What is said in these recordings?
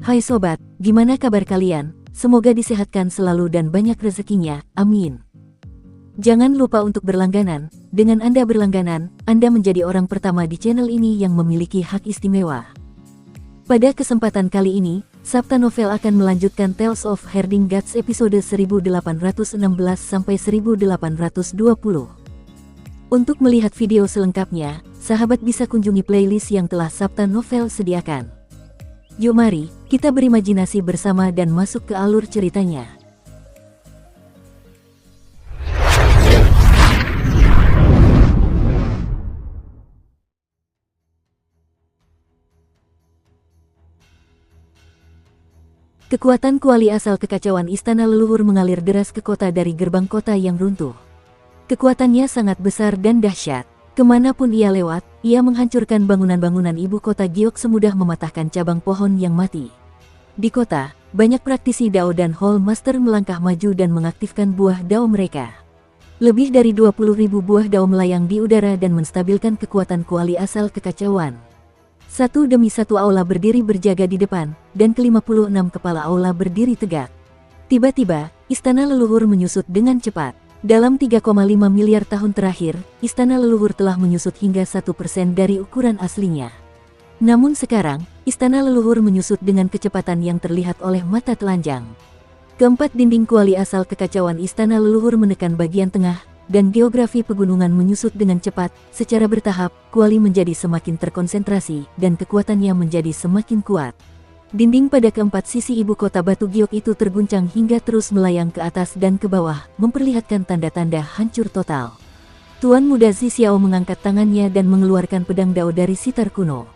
Hai sobat, gimana kabar kalian? Semoga disehatkan selalu dan banyak rezekinya, amin. Jangan lupa untuk berlangganan. Dengan Anda berlangganan, Anda menjadi orang pertama di channel ini yang memiliki hak istimewa. Pada kesempatan kali ini, Sabta Novel akan melanjutkan Tales of Herding Gods episode 1816-1820. Untuk melihat video selengkapnya, sahabat bisa kunjungi playlist yang telah Sabta Novel sediakan. Yuk mari, kita berimajinasi bersama dan masuk ke alur ceritanya. Kekuatan kuali asal kekacauan istana leluhur mengalir deras ke kota dari gerbang kota yang runtuh. Kekuatannya sangat besar dan dahsyat. Kemanapun ia lewat, ia menghancurkan bangunan-bangunan ibu kota giok semudah mematahkan cabang pohon yang mati. Di kota, banyak praktisi Dao dan Hall Master melangkah maju dan mengaktifkan buah Dao mereka. Lebih dari 20.000 buah Dao melayang di udara dan menstabilkan kekuatan kuali asal kekacauan. Satu demi satu aula berdiri berjaga di depan, dan ke-56 kepala aula berdiri tegak. Tiba-tiba, istana leluhur menyusut dengan cepat. Dalam 3,5 miliar tahun terakhir, istana leluhur telah menyusut hingga 1% dari ukuran aslinya. Namun sekarang, istana leluhur menyusut dengan kecepatan yang terlihat oleh mata telanjang. Keempat dinding kuali asal kekacauan istana leluhur menekan bagian tengah, dan geografi pegunungan menyusut dengan cepat. Secara bertahap, kuali menjadi semakin terkonsentrasi, dan kekuatannya menjadi semakin kuat. Dinding pada keempat sisi ibu kota batu giok itu terguncang hingga terus melayang ke atas dan ke bawah, memperlihatkan tanda-tanda hancur total. Tuan Muda Zi Xiao mengangkat tangannya dan mengeluarkan pedang Dao dari sitar kuno.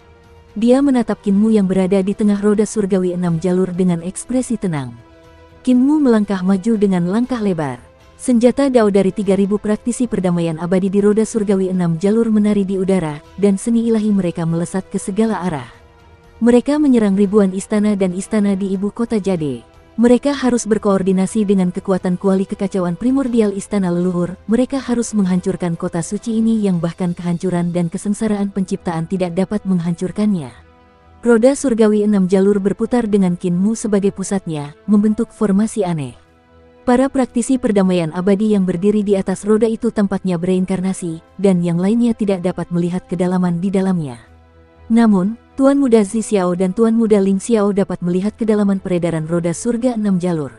Dia menatap Kinmu yang berada di tengah roda surgawi 6 jalur dengan ekspresi tenang. Kinmu melangkah maju dengan langkah lebar. Senjata Dao dari 3.000 praktisi perdamaian abadi di roda surgawi 6 jalur menari di udara, dan seni ilahi mereka melesat ke segala arah. Mereka menyerang ribuan istana dan istana di ibu kota Jade. Mereka harus berkoordinasi dengan kekuatan kuali kekacauan primordial istana leluhur. Mereka harus menghancurkan kota suci ini yang bahkan kehancuran dan kesengsaraan penciptaan tidak dapat menghancurkannya. Roda surgawi 6 jalur berputar dengan Kinmu sebagai pusatnya, membentuk formasi aneh. Para praktisi perdamaian abadi yang berdiri di atas roda itu tampaknya bereinkarnasi, dan yang lainnya tidak dapat melihat kedalaman di dalamnya. Namun, Tuan Muda Zi Xiao dan Tuan Muda Ling Xiao dapat melihat kedalaman peredaran roda surga 6 jalur.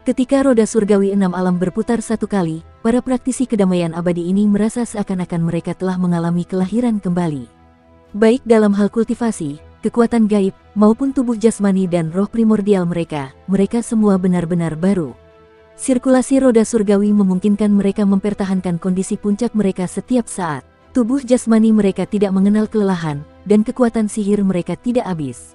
Ketika roda surgawi 6 alam berputar satu kali, para praktisi kedamaian abadi ini merasa seakan-akan mereka telah mengalami kelahiran kembali. Baik dalam hal kultivasi, kekuatan gaib, maupun tubuh jasmani dan roh primordial mereka semua benar-benar baru. Sirkulasi roda surgawi memungkinkan mereka mempertahankan kondisi puncak mereka setiap saat. Tubuh jasmani mereka tidak mengenal kelelahan, dan kekuatan sihir mereka tidak habis.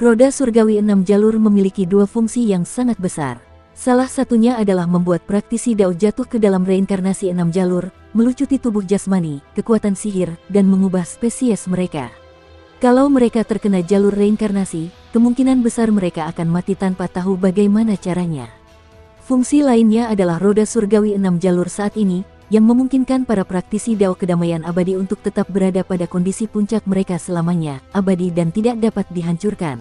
Roda surgawi 6 jalur memiliki dua fungsi yang sangat besar. Salah satunya adalah membuat praktisi Dao jatuh ke dalam reinkarnasi 6 jalur, melucuti tubuh jasmani, kekuatan sihir, dan mengubah spesies mereka. Kalau mereka terkena jalur reinkarnasi, kemungkinan besar mereka akan mati tanpa tahu bagaimana caranya. Fungsi lainnya adalah roda surgawi 6 jalur saat ini, yang memungkinkan para praktisi Dao kedamaian abadi untuk tetap berada pada kondisi puncak mereka selamanya, abadi dan tidak dapat dihancurkan.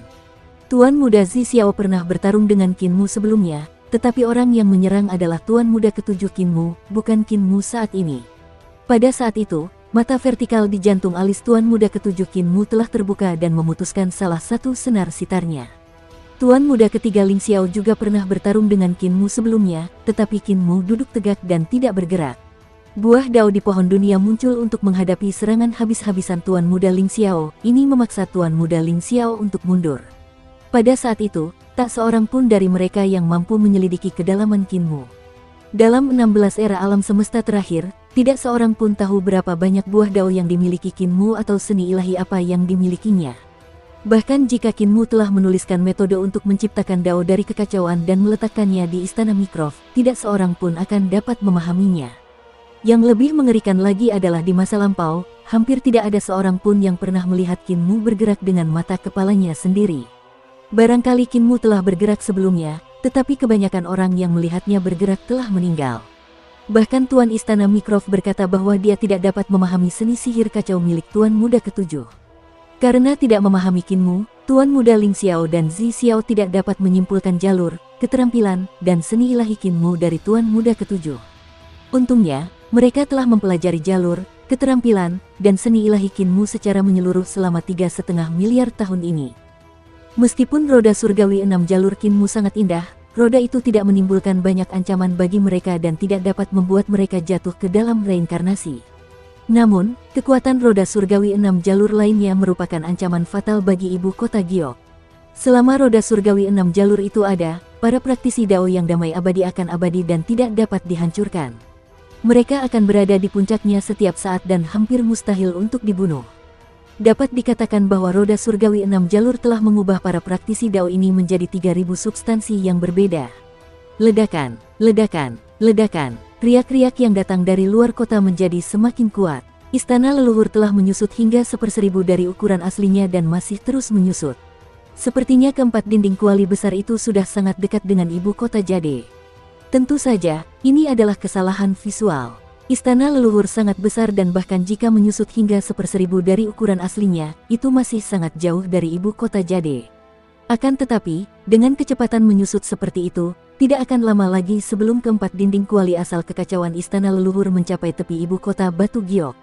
Tuan Muda Zi Xiao pernah bertarung dengan Kinmu sebelumnya, tetapi orang yang menyerang adalah Tuan Muda ketujuh Kinmu, bukan Kinmu saat ini. Pada saat itu, mata vertikal di jantung alis Tuan Muda ketujuh Kinmu telah terbuka dan memutuskan salah satu senar sitarnya. Tuan Muda ketiga Ling Xiao juga pernah bertarung dengan Kinmu sebelumnya, tetapi Kinmu duduk tegak dan tidak bergerak. Buah Dao di pohon dunia muncul untuk menghadapi serangan habis-habisan Tuan Muda Ling Xiao. Ini memaksa Tuan Muda Ling Xiao untuk mundur. Pada saat itu, tak seorang pun dari mereka yang mampu menyelidiki kedalaman Kinmu. Dalam 16 era alam semesta terakhir, tidak seorang pun tahu berapa banyak buah Dao yang dimiliki Kinmu atau seni ilahi apa yang dimilikinya. Bahkan jika Kinmu telah menuliskan metode untuk menciptakan Dao dari kekacauan dan meletakkannya di istana Mikrov, tidak seorang pun akan dapat memahaminya. Yang lebih mengerikan lagi adalah di masa lampau, hampir tidak ada seorang pun yang pernah melihat Kinmu bergerak dengan mata kepalanya sendiri. Barangkali Kinmu telah bergerak sebelumnya, tetapi kebanyakan orang yang melihatnya bergerak telah meninggal. Bahkan Tuan Istana Mikrov berkata bahwa dia tidak dapat memahami seni sihir kacau milik Tuan Muda ketujuh. Karena tidak memahami Kinmu, Tuan Muda Ling Xiao dan Zi Xiao tidak dapat menyimpulkan jalur, keterampilan, dan seni ilahi Qin Mu dari Tuan Muda ketujuh. Untungnya, mereka telah mempelajari jalur, keterampilan, dan seni ilahi Qin Mu secara menyeluruh selama 3,5 miliar tahun ini. Meskipun roda surgawi 6 jalur Qin Mu sangat indah, roda itu tidak menimbulkan banyak ancaman bagi mereka dan tidak dapat membuat mereka jatuh ke dalam reinkarnasi. Namun, kekuatan roda surgawi 6 jalur lainnya merupakan ancaman fatal bagi ibu kota Giok. Selama roda surgawi 6 jalur itu ada, para praktisi Dao yang damai abadi akan abadi dan tidak dapat dihancurkan. Mereka akan berada di puncaknya setiap saat dan hampir mustahil untuk dibunuh. Dapat dikatakan bahwa roda surgawi 6 jalur telah mengubah para praktisi Dao ini menjadi 3.000 substansi yang berbeda. Ledakan, ledakan, ledakan. Riak-riak yang datang dari luar kota menjadi semakin kuat. Istana leluhur telah menyusut hingga 1/1000 dari ukuran aslinya dan masih terus menyusut. Sepertinya keempat dinding kuali besar itu sudah sangat dekat dengan ibu kota Jade. Tentu saja, ini adalah kesalahan visual. Istana leluhur sangat besar dan bahkan jika menyusut hingga 1/1000 dari ukuran aslinya, itu masih sangat jauh dari ibu kota Jade. Akan tetapi, dengan kecepatan menyusut seperti itu, tidak akan lama lagi sebelum keempat dinding kuali asal kekacauan istana leluhur mencapai tepi ibu kota Batu Giok.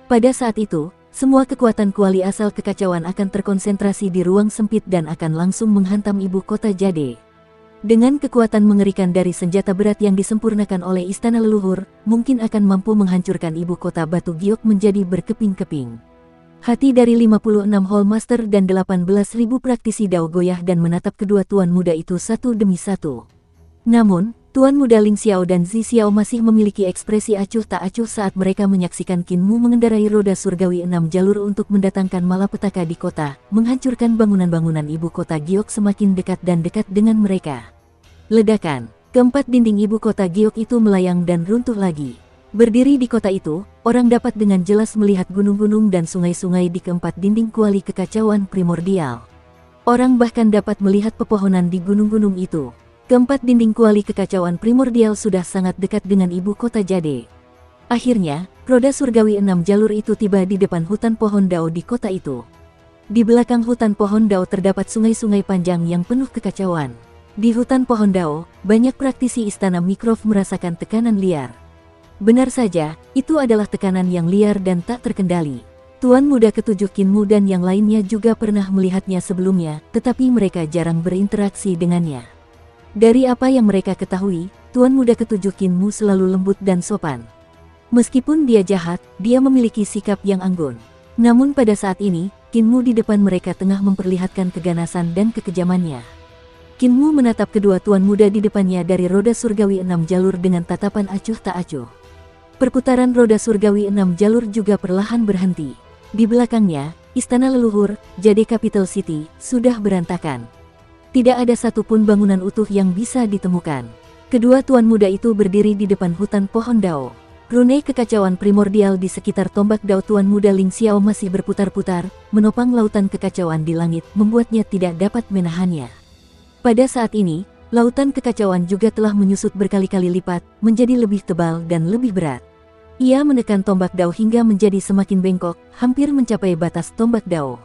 Pada saat itu, semua kekuatan kuali asal kekacauan akan terkonsentrasi di ruang sempit dan akan langsung menghantam ibu kota Jade. Dengan kekuatan mengerikan dari senjata berat yang disempurnakan oleh istana leluhur, mungkin akan mampu menghancurkan ibu kota Batu Giok menjadi berkeping-keping. Hati dari 56 Hall Master dan 18.000 praktisi Dao goyah dan menatap kedua tuan muda itu satu demi satu. Namun, Tuan Muda Ling Xiao dan Zi Xiao masih memiliki ekspresi acuh tak acuh saat mereka menyaksikan Qin Mu mengendarai roda surgawi 6 jalur untuk mendatangkan malapetaka di kota, menghancurkan bangunan-bangunan ibu kota Giok semakin dekat dan dekat dengan mereka. Ledakan, keempat dinding ibu kota Giok itu melayang dan runtuh lagi. Berdiri di kota itu, orang dapat dengan jelas melihat gunung-gunung dan sungai-sungai di keempat dinding kuali kekacauan primordial. Orang bahkan dapat melihat pepohonan di gunung-gunung itu. Keempat dinding kuali kekacauan primordial sudah sangat dekat dengan ibu kota Jade. Akhirnya, roda surgawi 6 jalur itu tiba di depan hutan pohon Dao di kota itu. Di belakang hutan pohon Dao terdapat sungai-sungai panjang yang penuh kekacauan. Di hutan pohon Dao, banyak praktisi istana Mikrov merasakan tekanan liar. Benar saja, itu adalah tekanan yang liar dan tak terkendali. Tuan Muda ketujuh Qin Mu dan yang lainnya juga pernah melihatnya sebelumnya, tetapi mereka jarang berinteraksi dengannya. Dari apa yang mereka ketahui, Tuan Muda ketujuh Qin Mu selalu lembut dan sopan. Meskipun dia jahat, dia memiliki sikap yang anggun. Namun pada saat ini, Qin Mu di depan mereka tengah memperlihatkan keganasan dan kekejamannya. Qin Mu menatap kedua tuan muda di depannya dari roda surgawi 6 jalur dengan tatapan acuh tak acuh. Perputaran roda surgawi 6 jalur juga perlahan berhenti. Di belakangnya, istana leluhur, Jade Capital City, sudah berantakan. Tidak ada satupun bangunan utuh yang bisa ditemukan. Kedua tuan muda itu berdiri di depan hutan pohon Dao. Rune kekacauan primordial di sekitar tombak Dao Tuan Muda Ling Xiao masih berputar-putar, menopang lautan kekacauan di langit, membuatnya tidak dapat menahannya. Pada saat ini, lautan kekacauan juga telah menyusut berkali-kali lipat, menjadi lebih tebal dan lebih berat. Ia menekan tombak Dao hingga menjadi semakin bengkok, hampir mencapai batas tombak Dao.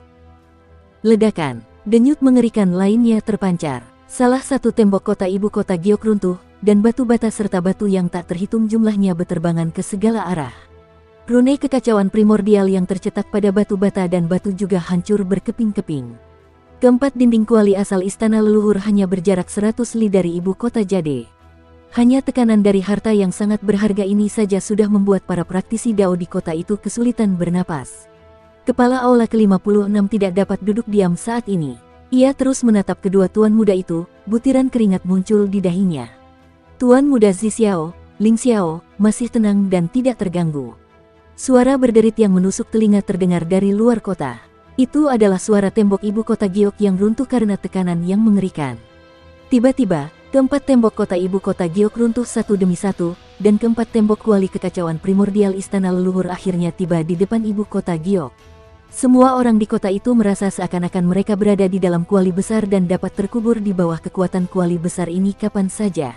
Ledakan. Denyut mengerikan lainnya terpancar. Salah satu tembok kota ibu kota Giok runtuh, dan batu bata serta batu yang tak terhitung jumlahnya berterbangan ke segala arah. Rune kekacauan primordial yang tercetak pada batu bata dan batu juga hancur berkeping-keping. Keempat dinding kuali asal istana leluhur hanya berjarak 100 li dari ibu kota Jade. Hanya tekanan dari harta yang sangat berharga ini saja sudah membuat para praktisi Dao di kota itu kesulitan bernapas. Kepala Aula ke-56 tidak dapat duduk diam saat ini. Ia terus menatap kedua tuan muda itu, butiran keringat muncul di dahinya. Tuan muda Zi Xiao, Ling Xiao, masih tenang dan tidak terganggu. Suara berderit yang menusuk telinga terdengar dari luar kota. Itu adalah suara tembok ibu kota Giok yang runtuh karena tekanan yang mengerikan. Tiba-tiba, keempat tembok kota ibu kota Giok runtuh satu demi satu, dan keempat tembok kuali kekacauan primordial istana leluhur akhirnya tiba di depan ibu kota Giok. Semua orang di kota itu merasa seakan-akan mereka berada di dalam kuali besar dan dapat terkubur di bawah kekuatan kuali besar ini kapan saja.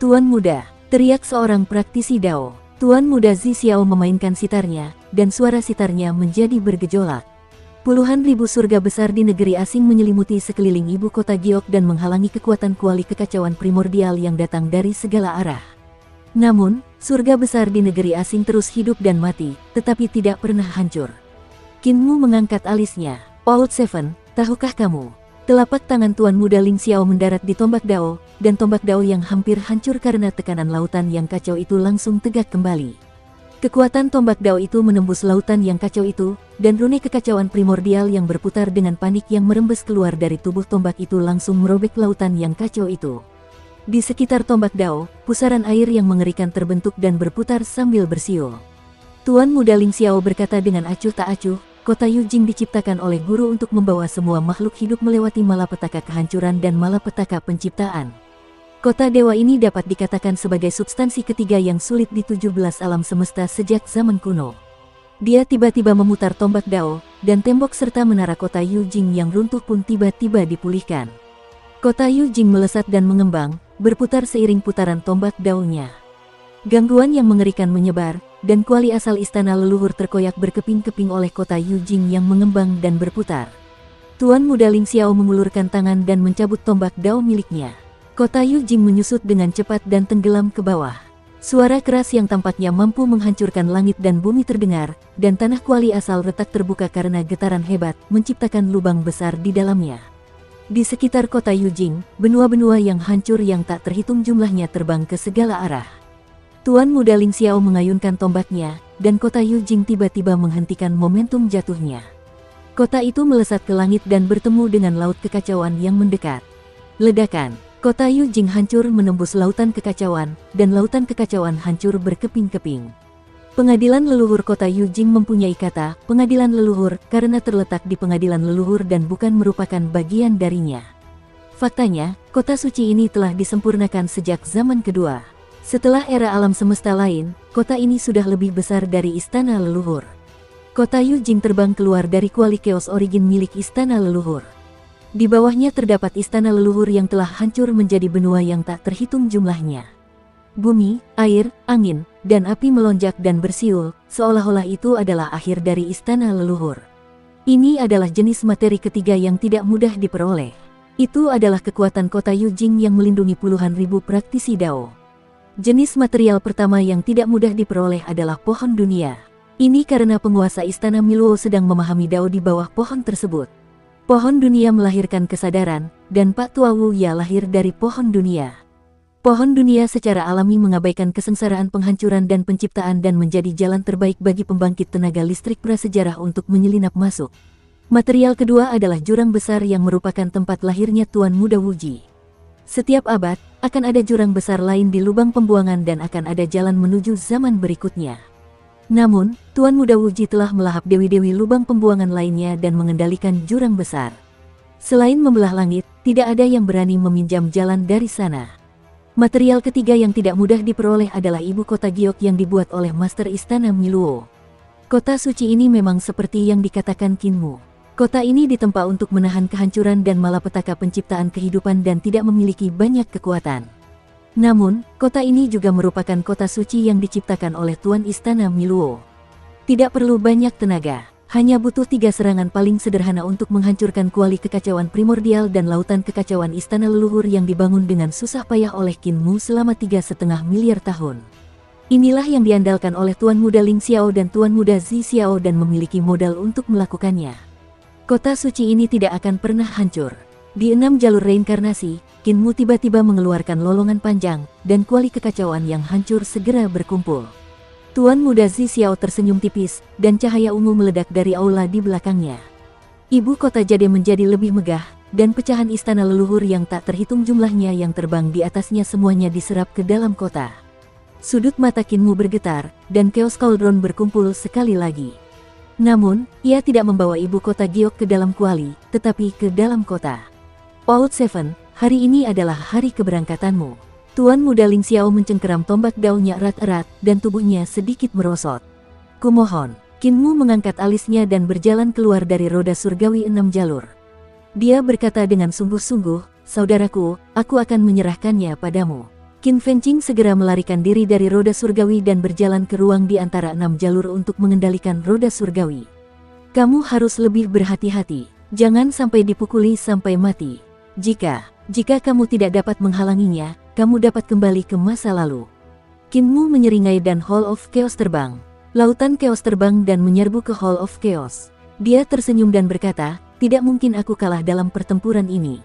Tuan muda, teriak seorang praktisi Dao. Tuan muda Zi Xiao memainkan sitarnya, dan suara sitarnya menjadi bergejolak. Puluhan ribu surga besar di negeri asing menyelimuti sekeliling ibu kota Giok dan menghalangi kekuatan kuali kekacauan primordial yang datang dari segala arah. Namun, surga besar di negeri asing terus hidup dan mati, tetapi tidak pernah hancur. Qin Mu mengangkat alisnya. Old Seven, tahukah kamu? Telapak tangan Tuan Muda Ling Xiao mendarat di tombak Dao, dan tombak Dao yang hampir hancur karena tekanan lautan yang kacau itu langsung tegak kembali. Kekuatan tombak Dao itu menembus lautan yang kacau itu, dan rune kekacauan primordial yang berputar dengan panik yang merembes keluar dari tubuh tombak itu langsung merobek lautan yang kacau itu. Di sekitar tombak Dao, pusaran air yang mengerikan terbentuk dan berputar sambil bersiul. Tuan Muda Ling Xiao berkata dengan acuh tak acuh, kota Yujing diciptakan oleh guru untuk membawa semua makhluk hidup melewati malapetaka kehancuran dan malapetaka penciptaan. Kota dewa ini dapat dikatakan sebagai substansi ketiga yang sulit di 17 alam semesta sejak zaman kuno. Dia tiba-tiba memutar tombak Dao, dan tembok serta menara kota Yujing yang runtuh pun tiba-tiba dipulihkan. Kota Yujing melesat dan mengembang, berputar seiring putaran tombak Dao-nya. Gangguan yang mengerikan menyebar, dan kuali asal istana leluhur terkoyak berkeping-keping oleh kota Yujing yang mengembang dan berputar. Tuan Muda Ling Xiao mengulurkan tangan dan mencabut tombak Dao miliknya. Kota Yujing menyusut dengan cepat dan tenggelam ke bawah. Suara keras yang tampaknya mampu menghancurkan langit dan bumi terdengar, dan tanah kuali asal retak terbuka karena getaran hebat, menciptakan lubang besar di dalamnya. Di sekitar kota Yujing, benua-benua yang hancur yang tak terhitung jumlahnya terbang ke segala arah. Tuan Muda Ling Xiao mengayunkan tombaknya, dan kota Yujing tiba-tiba menghentikan momentum jatuhnya. Kota itu melesat ke langit dan bertemu dengan laut kekacauan yang mendekat. Ledakan. Kota Yujing hancur menembus lautan kekacauan, dan lautan kekacauan hancur berkeping-keping. Pengadilan leluhur kota Yujing mempunyai kata, pengadilan leluhur, karena terletak di pengadilan leluhur dan bukan merupakan bagian darinya. Faktanya, kota suci ini telah disempurnakan sejak zaman kedua. Setelah era alam semesta lain, kota ini sudah lebih besar dari istana leluhur. Kota Yujing terbang keluar dari kuali Chaos Origin milik istana leluhur. Di bawahnya terdapat istana leluhur yang telah hancur menjadi benua yang tak terhitung jumlahnya. Bumi, air, angin, dan api melonjak dan bersiul, seolah-olah itu adalah akhir dari istana leluhur. Ini adalah jenis materi ketiga yang tidak mudah diperoleh. Itu adalah kekuatan kota Yujing yang melindungi puluhan ribu praktisi Dao. Jenis material pertama yang tidak mudah diperoleh adalah pohon dunia. Ini karena penguasa istana Miluo sedang memahami Dao di bawah pohon tersebut. Pohon dunia melahirkan kesadaran, dan Pak Tua Wu Ya lahir dari pohon dunia. Pohon dunia secara alami mengabaikan kesengsaraan penghancuran dan penciptaan dan menjadi jalan terbaik bagi pembangkit tenaga listrik prasejarah untuk menyelinap masuk. Material kedua adalah jurang besar yang merupakan tempat lahirnya Tuan Muda Wuji. Setiap abad, akan ada jurang besar lain di lubang pembuangan dan akan ada jalan menuju zaman berikutnya. Namun, Tuan Muda Wuji telah melahap dewi-dewi lubang pembuangan lainnya dan mengendalikan jurang besar. Selain membelah langit, tidak ada yang berani meminjam jalan dari sana. Material ketiga yang tidak mudah diperoleh adalah ibu kota Giok yang dibuat oleh Master Istana Miluo. Kota suci ini memang seperti yang dikatakan Qin Mu. Kota ini ditempa untuk menahan kehancuran dan malapetaka penciptaan kehidupan dan tidak memiliki banyak kekuatan. Namun, kota ini juga merupakan kota suci yang diciptakan oleh Tuan Istana Miluo. Tidak perlu banyak tenaga, hanya butuh 3 serangan paling sederhana untuk menghancurkan kuali kekacauan primordial dan lautan kekacauan istana leluhur yang dibangun dengan susah payah oleh Qin Mu selama 3,5 miliar tahun. Inilah yang diandalkan oleh Tuan Muda Ling Xiao dan Tuan Muda Zi Xiao dan memiliki modal untuk melakukannya. Kota suci ini tidak akan pernah hancur. Di 6 jalur reinkarnasi, Qin Mu tiba-tiba mengeluarkan lolongan panjang, dan kuali kekacauan yang hancur segera berkumpul. Tuan Muda Zi Xiao tersenyum tipis, dan cahaya ungu meledak dari aula di belakangnya. Ibu kota Jade menjadi lebih megah, dan pecahan istana leluhur yang tak terhitung jumlahnya yang terbang di atasnya semuanya diserap ke dalam kota. Sudut mata Qin Mu bergetar, dan Chaos Cauldron berkumpul sekali lagi. Namun, ia tidak membawa ibu kota Giok ke dalam kuali, tetapi ke dalam kota. Old Seven, hari ini adalah hari keberangkatanmu. Tuan Muda Ling Xiao mencengkeram tombak Dao-nya erat-erat, dan tubuhnya sedikit merosot. Kumohon. Qin Mu mengangkat alisnya dan berjalan keluar dari roda surgawi 6 jalur. Dia berkata dengan sungguh-sungguh, saudaraku, aku akan menyerahkannya padamu. Qin Fengqing segera melarikan diri dari roda surgawi dan berjalan ke ruang di antara 6 jalur untuk mengendalikan roda surgawi. Kamu harus lebih berhati-hati. Jangan sampai dipukuli sampai mati. Jika kamu tidak dapat menghalanginya, kamu dapat kembali ke masa lalu. Kinmu menyeringai dan Hall of Chaos terbang. Lautan Chaos terbang dan menyerbu ke Hall of Chaos. Dia tersenyum dan berkata, tidak mungkin aku kalah dalam pertempuran ini.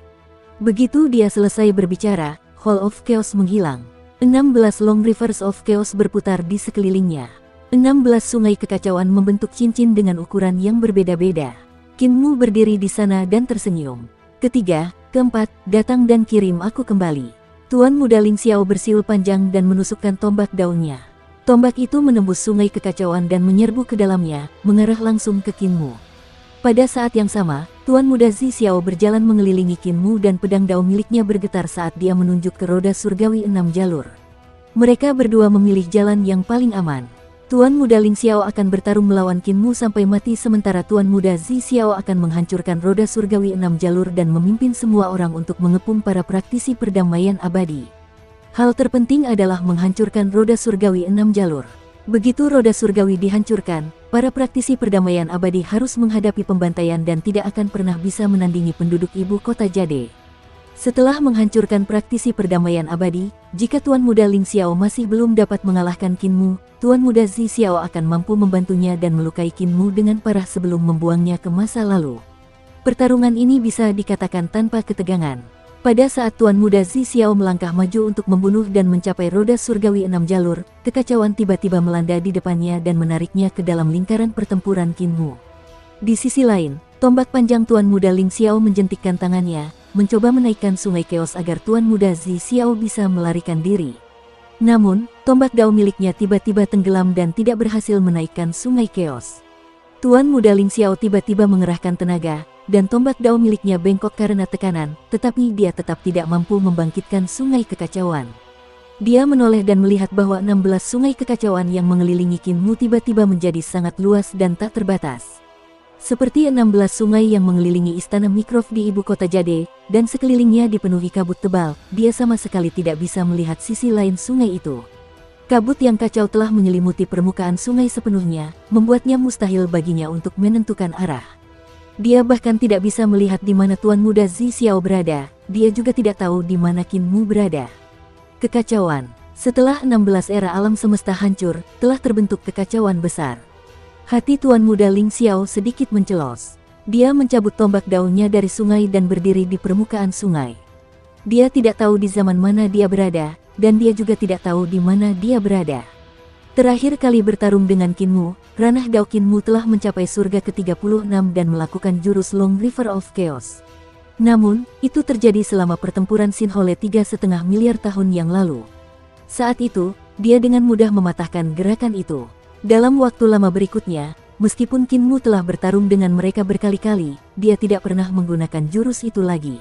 Begitu dia selesai berbicara, Hall of Chaos menghilang. 16 Long Rivers of Chaos berputar di sekelilingnya. 16 sungai kekacauan membentuk cincin dengan ukuran yang berbeda-beda. Kinmu berdiri di sana dan tersenyum. Ketiga, keempat, datang dan kirim aku kembali. Tuan Muda Ling Xiao bersiul panjang dan menusukkan tombak daunnya. Tombak itu menembus sungai kekacauan dan menyerbu ke dalamnya, mengarah langsung ke Kinmu. Pada saat yang sama, Tuan Muda Zi Xiao berjalan mengelilingi Kinmu dan pedang dao miliknya bergetar saat dia menunjuk ke roda surgawi 6 jalur. Mereka berdua memilih jalan yang paling aman. Tuan Muda Ling Xiao akan bertarung melawan Kinmu sampai mati sementara Tuan Muda Zi Xiao akan menghancurkan roda surgawi 6 jalur dan memimpin semua orang untuk mengepung para praktisi perdamaian abadi. Hal terpenting adalah menghancurkan roda surgawi 6 jalur. Begitu roda surgawi dihancurkan, para praktisi perdamaian abadi harus menghadapi pembantaian dan tidak akan pernah bisa menandingi penduduk ibu kota Jade. Setelah menghancurkan praktisi perdamaian abadi, jika Tuan Muda Ling Xiao masih belum dapat mengalahkan Kinmu, Tuan Muda Zi Xiao akan mampu membantunya dan melukai Kinmu dengan parah sebelum membuangnya ke masa lalu. Pertarungan ini bisa dikatakan tanpa ketegangan. Pada saat Tuan Muda Zi Xiao melangkah maju untuk membunuh dan mencapai roda surgawi 6 jalur, kekacauan tiba-tiba melanda di depannya dan menariknya ke dalam lingkaran pertempuran Kinmu. Di sisi lain, tombak panjang Tuan Muda Ling Xiao menjentikkan tangannya, mencoba menaikkan sungai Chaos agar Tuan Muda Zi Xiao bisa melarikan diri. Namun, tombak dao miliknya tiba-tiba tenggelam dan tidak berhasil menaikkan sungai Chaos. Tuan Muda Ling Xiao tiba-tiba mengerahkan tenaga, dan tombak dao miliknya bengkok karena tekanan, tetapi dia tetap tidak mampu membangkitkan sungai kekacauan. Dia menoleh dan melihat bahwa 16 sungai kekacauan yang mengelilingi Kinmu tiba-tiba menjadi sangat luas dan tak terbatas. Seperti 16 sungai yang mengelilingi istana Mycroft di ibu kota Jade, dan sekelilingnya dipenuhi kabut tebal, dia sama sekali tidak bisa melihat sisi lain sungai itu. Kabut yang kacau telah menyelimuti permukaan sungai sepenuhnya, membuatnya mustahil baginya untuk menentukan arah. Dia bahkan tidak bisa melihat di mana Tuan Muda Zi Xiao berada, dia juga tidak tahu di mana Kinmu berada. Kekacauan. Setelah 16 era alam semesta hancur, telah terbentuk kekacauan besar. Hati Tuan Muda Ling Xiao sedikit mencelos. Dia mencabut tombak daunnya dari sungai dan berdiri di permukaan sungai. Dia tidak tahu di zaman mana dia berada, dan dia juga tidak tahu di mana dia berada. Terakhir kali bertarung dengan Kinmu, ranah dao Kinmu telah mencapai surga ke-36 dan melakukan jurus Long River of Chaos. Namun, itu terjadi selama pertempuran Sinhole 3,5 miliar tahun yang lalu. Saat itu, dia dengan mudah mematahkan gerakan itu. Dalam waktu lama berikutnya, meskipun Kinmu telah bertarung dengan mereka berkali-kali, dia tidak pernah menggunakan jurus itu lagi.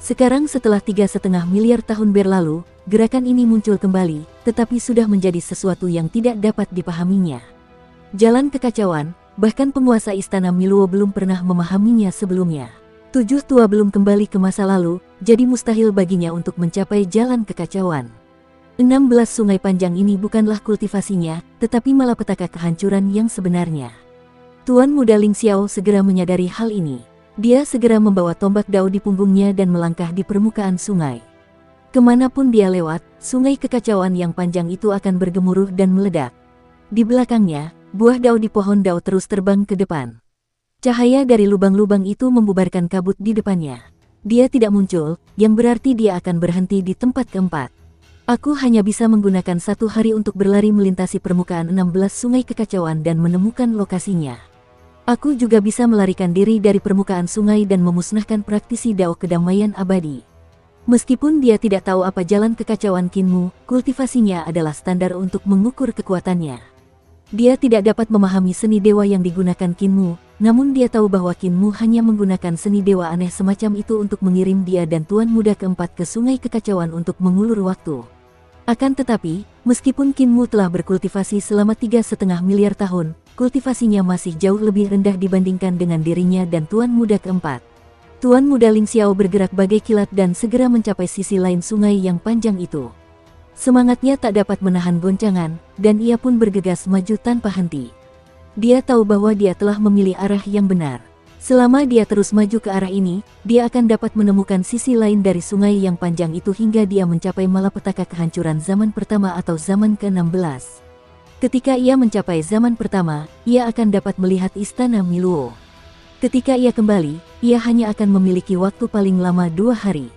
Sekarang setelah 3,5 miliar tahun berlalu, gerakan ini muncul kembali, tetapi sudah menjadi sesuatu yang tidak dapat dipahaminya. Jalan kekacauan, bahkan penguasa istana Miluo belum pernah memahaminya sebelumnya. 7 tua belum kembali ke masa lalu, jadi mustahil baginya untuk mencapai jalan kekacauan. 16 sungai panjang ini bukanlah kultivasinya, tetapi malapetaka kehancuran yang sebenarnya. Tuan Muda Ling Xiao segera menyadari hal ini. Dia segera membawa tombak dao di punggungnya dan melangkah di permukaan sungai. Kemanapun dia lewat, sungai kekacauan yang panjang itu akan bergemuruh dan meledak. Di belakangnya, buah dao di pohon dao terus terbang ke depan. Cahaya dari lubang-lubang itu membubarkan kabut di depannya. Dia tidak muncul, yang berarti dia akan berhenti di tempat keempat. Aku hanya bisa menggunakan 1 hari untuk berlari melintasi permukaan 16 sungai kekacauan dan menemukan lokasinya. Aku juga bisa melarikan diri dari permukaan sungai dan memusnahkan praktisi dao kedamaian abadi. Meskipun dia tidak tahu apa jalan kekacauan Kinmu, kultivasinya adalah standar untuk mengukur kekuatannya. Dia tidak dapat memahami seni dewa yang digunakan Kinmu, namun dia tahu bahwa Kinmu hanya menggunakan seni dewa aneh semacam itu untuk mengirim dia dan Tuan Muda keempat ke sungai kekacauan untuk mengulur waktu. Akan tetapi, meskipun Kinmu telah berkultivasi selama 3,5 miliar tahun, kultivasinya masih jauh lebih rendah dibandingkan dengan dirinya dan Tuan Muda keempat. Tuan Muda Ling Xiao bergerak bagai kilat dan segera mencapai sisi lain sungai yang panjang itu. Semangatnya tak dapat menahan goncangan, dan ia pun bergegas maju tanpa henti. Dia tahu bahwa dia telah memilih arah yang benar. Selama dia terus maju ke arah ini, dia akan dapat menemukan sisi lain dari sungai yang panjang itu hingga dia mencapai malapetaka kehancuran zaman pertama atau zaman ke-16. Ketika ia mencapai zaman pertama, ia akan dapat melihat istana Miluo. Ketika ia kembali, ia hanya akan memiliki waktu paling lama 2 hari.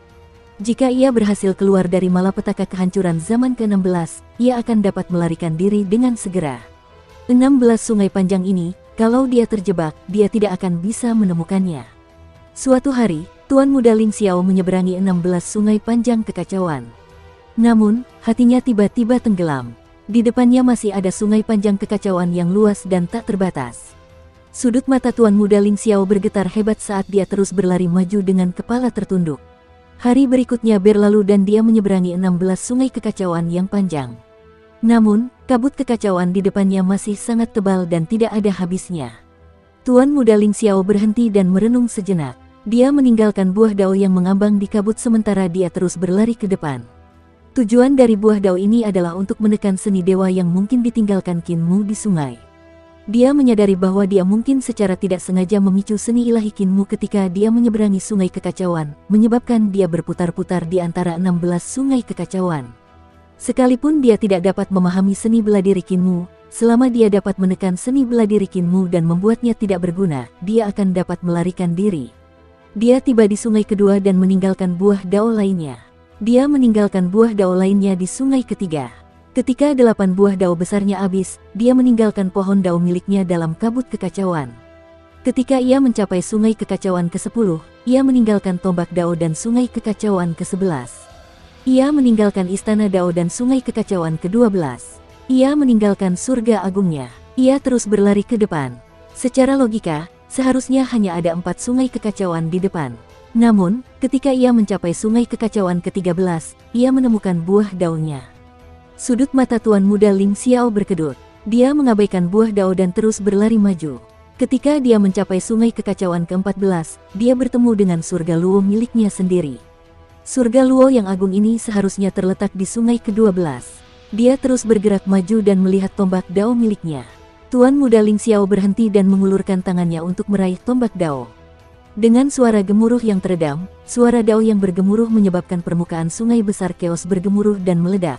Jika ia berhasil keluar dari malapetaka kehancuran zaman ke-16, ia akan dapat melarikan diri dengan segera. 16 sungai panjang ini, kalau dia terjebak, dia tidak akan bisa menemukannya. Suatu hari, Tuan Muda Ling Xiao menyeberangi 16 sungai panjang kekacauan. Namun, hatinya tiba-tiba tenggelam. Di depannya masih ada sungai panjang kekacauan yang luas dan tak terbatas. Sudut mata Tuan Muda Ling Xiao bergetar hebat saat dia terus berlari maju dengan kepala tertunduk. Hari berikutnya berlalu dan dia menyeberangi 16 sungai kekacauan yang panjang. Namun, kabut kekacauan di depannya masih sangat tebal dan tidak ada habisnya. Tuan Muda Ling Xiao berhenti dan merenung sejenak. Dia meninggalkan buah dao yang mengambang di kabut sementara dia terus berlari ke depan. Tujuan dari buah dao ini adalah untuk menekan seni dewa yang mungkin ditinggalkan Qin Mu di sungai. Dia menyadari bahwa dia mungkin secara tidak sengaja memicu seni ilahi Qin Mu ketika dia menyeberangi sungai kekacauan, menyebabkan dia berputar-putar di antara 16 sungai kekacauan. Sekalipun dia tidak dapat memahami seni bela diri Qin Mu, selama dia dapat menekan seni bela diri Qin Mu dan membuatnya tidak berguna, dia akan dapat melarikan diri. Dia tiba di sungai kedua dan meninggalkan buah dao lainnya. Dia meninggalkan buah dao lainnya di sungai ketiga. Ketika 8 buah dao besarnya habis, dia meninggalkan pohon dao miliknya dalam kabut kekacauan. Ketika ia mencapai sungai kekacauan ke-10, ia meninggalkan tombak dao dan sungai kekacauan ke-11. Ia meninggalkan istana dao dan sungai kekacauan ke-12. Ia meninggalkan surga agungnya. Ia terus berlari ke depan. Secara logika, seharusnya hanya ada 4 sungai kekacauan di depan. Namun, ketika ia mencapai sungai kekacauan ke-13, ia menemukan buah daunnya. Sudut mata Tuan Muda Ling Xiao berkedut. Dia mengabaikan buah dao dan terus berlari maju. Ketika dia mencapai sungai kekacauan ke-14, dia bertemu dengan surga Luo miliknya sendiri. Surga Luo yang agung ini seharusnya terletak di sungai ke-12. Dia terus bergerak maju dan melihat tombak dao miliknya. Tuan Muda Ling Xiao berhenti dan mengulurkan tangannya untuk meraih tombak dao. Dengan suara gemuruh yang teredam, suara dao yang bergemuruh menyebabkan permukaan sungai besar Keos bergemuruh dan meledak.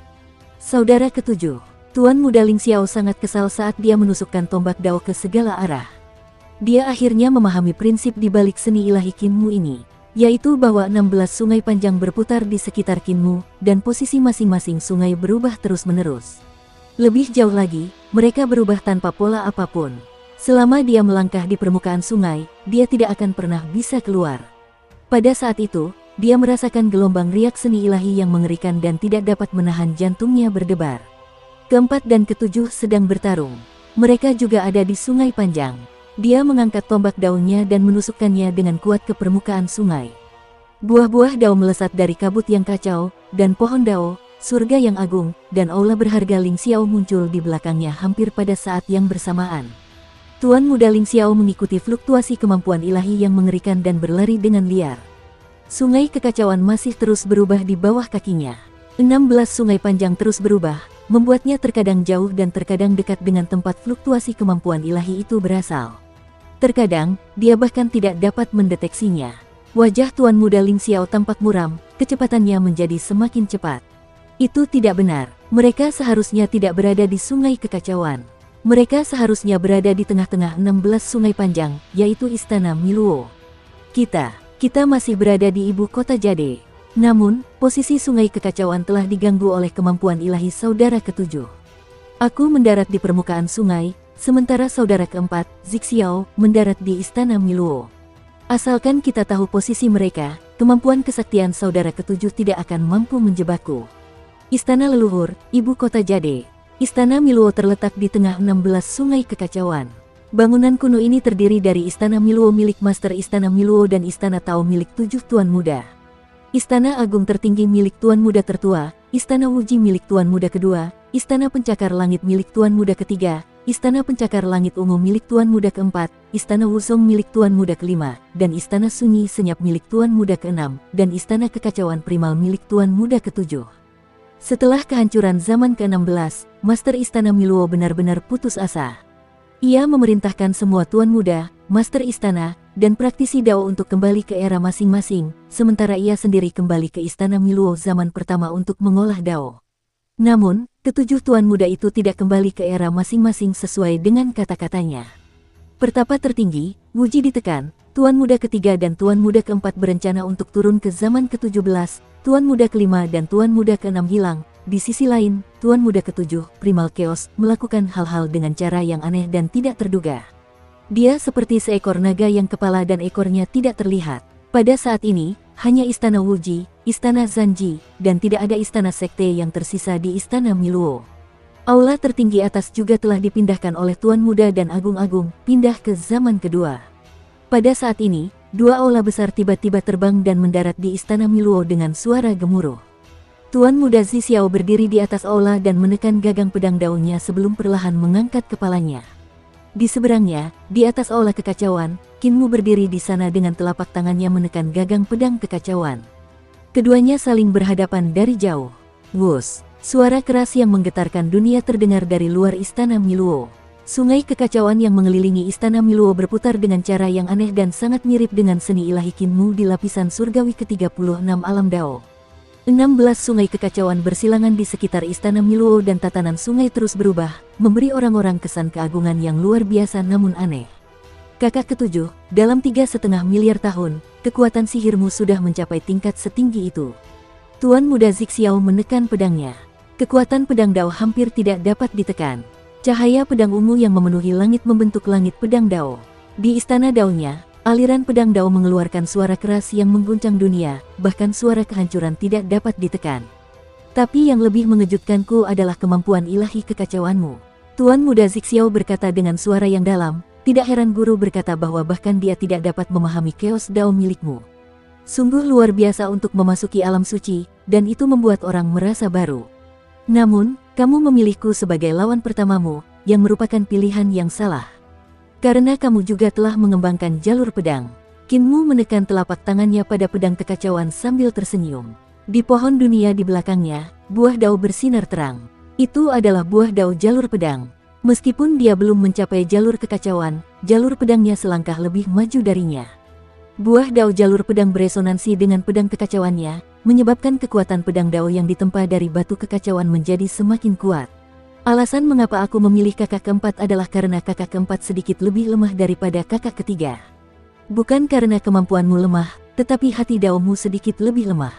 Saudara ketujuh, Tuan Muda Ling Xiao sangat kesal saat dia menusukkan tombak dao ke segala arah. Dia akhirnya memahami prinsip di balik seni ilahi Qin Mu ini, yaitu bahwa 16 sungai panjang berputar di sekitar Qin Mu, dan posisi masing-masing sungai berubah terus-menerus. Lebih jauh lagi, mereka berubah tanpa pola apapun. Selama dia melangkah di permukaan sungai, dia tidak akan pernah bisa keluar. Pada saat itu, dia merasakan gelombang riak seni ilahi yang mengerikan dan tidak dapat menahan jantungnya berdebar. Keempat dan ketujuh sedang bertarung. Mereka juga ada di sungai panjang. Dia mengangkat tombak daunnya dan menusukkannya dengan kuat ke permukaan sungai. Buah-buah dao melesat dari kabut yang kacau, dan pohon dao, surga yang agung, dan aula berharga Ling Xiao muncul di belakangnya hampir pada saat yang bersamaan. Tuan Muda Ling Xiao mengikuti fluktuasi kemampuan ilahi yang mengerikan dan berlari dengan liar. Sungai kekacauan masih terus berubah di bawah kakinya. 16 sungai panjang terus berubah, membuatnya terkadang jauh dan terkadang dekat dengan tempat fluktuasi kemampuan ilahi itu berasal. Terkadang, dia bahkan tidak dapat mendeteksinya. Wajah Tuan Muda Ling Xiao tampak muram, kecepatannya menjadi semakin cepat. Itu tidak benar, mereka seharusnya tidak berada di sungai kekacauan. Mereka seharusnya berada di tengah-tengah 16 sungai panjang, yaitu Istana Miluo. Kita masih berada di ibu kota Jade. Namun, posisi sungai kekacauan telah diganggu oleh kemampuan ilahi saudara ketujuh. Aku mendarat di permukaan sungai, sementara saudara keempat, Zixiao, mendarat di Istana Miluo. Asalkan kita tahu posisi mereka, kemampuan kesaktian saudara ketujuh tidak akan mampu menjebakku. Istana leluhur, ibu kota Jade. Istana Miluo terletak di tengah 16 sungai kekacauan. Bangunan kuno ini terdiri dari Istana Miluo milik Master Istana Miluo dan Istana Tao milik 7 Tuan Muda. Istana Agung tertinggi milik Tuan Muda tertua, Istana Wuji milik Tuan Muda kedua, Istana Pencakar Langit milik Tuan Muda ketiga, Istana Pencakar Langit Ungu milik Tuan Muda keempat, Istana Wusong milik Tuan Muda kelima, dan Istana Sunyi Senyap milik Tuan Muda keenam, dan Istana Kekacauan Primal milik Tuan Muda ketujuh. Setelah kehancuran zaman ke-16, Master Istana Miluo benar-benar putus asa. Ia memerintahkan semua tuan muda, master istana, dan praktisi Dao untuk kembali ke era masing-masing, sementara ia sendiri kembali ke istana Miluo zaman pertama untuk mengolah Dao. Namun, ketujuh tuan muda itu tidak kembali ke era masing-masing sesuai dengan kata-katanya. Pertapa tertinggi, Wuji ditekan, tuan muda ketiga dan tuan muda keempat berencana untuk turun ke zaman ke-17, tuan muda kelima dan tuan muda keenam hilang. Di sisi lain, tuan muda ketujuh, Primal Chaos, melakukan hal-hal dengan cara yang aneh dan tidak terduga. Dia seperti seekor naga yang kepala dan ekornya tidak terlihat. Pada saat ini, hanya istana Wuji, istana Zanji, dan tidak ada istana sekte yang tersisa di istana Miluo. Aula tertinggi atas juga telah dipindahkan oleh Tuan Muda dan Agung-Agung, pindah ke zaman kedua. Pada saat ini, dua aula besar tiba-tiba terbang dan mendarat di istana Miluo dengan suara gemuruh. Tuan Muda Zi Xiao berdiri di atas aula dan menekan gagang pedang daunnya sebelum perlahan mengangkat kepalanya. Di seberangnya, di atas aula kekacauan, Qin Mu berdiri di sana dengan telapak tangannya menekan gagang pedang kekacauan. Keduanya saling berhadapan dari jauh. Wus! Suara keras yang menggetarkan dunia terdengar dari luar istana Miluo. Sungai kekacauan yang mengelilingi istana Miluo berputar dengan cara yang aneh dan sangat mirip dengan seni ilahi Qin Mu di lapisan surgawi ke-36 alam Dao. 16 sungai kekacauan bersilangan di sekitar istana Miluo dan tatanan sungai terus berubah, memberi orang-orang kesan keagungan yang luar biasa namun aneh. Kakak ketujuh, dalam 3,5 miliar tahun, kekuatan sihirmu sudah mencapai tingkat setinggi itu. Tuan Muda Zi Xiao menekan pedangnya. Kekuatan pedang Dao hampir tidak dapat ditekan. Cahaya pedang ungu yang memenuhi langit membentuk langit pedang Dao. Di istana Dao-nya, aliran pedang Dao mengeluarkan suara keras yang mengguncang dunia, bahkan suara kehancuran tidak dapat ditekan. Tapi yang lebih mengejutkanku adalah kemampuan ilahi kekacauanmu. Tuan Muda Zi Xiao berkata dengan suara yang dalam, tidak heran guru berkata bahwa bahkan dia tidak dapat memahami chaos Dao milikmu. Sungguh luar biasa untuk memasuki alam suci, dan itu membuat orang merasa baru. Namun, kamu memilihku sebagai lawan pertamamu, yang merupakan pilihan yang salah. Karena kamu juga telah mengembangkan jalur pedang. Qin Mu menekan telapak tangannya pada pedang kekacauan sambil tersenyum. Di pohon dunia di belakangnya, buah Dao bersinar terang. Itu adalah buah Dao jalur pedang. Meskipun dia belum mencapai jalur kekacauan, jalur pedangnya selangkah lebih maju darinya. Buah Dao jalur pedang beresonansi dengan pedang kekacauannya, menyebabkan kekuatan pedang Dao yang ditempa dari batu kekacauan menjadi semakin kuat. Alasan mengapa aku memilih kakak keempat adalah karena kakak keempat sedikit lebih lemah daripada kakak ketiga. Bukan karena kemampuanmu lemah, tetapi hati Dao-mu sedikit lebih lemah.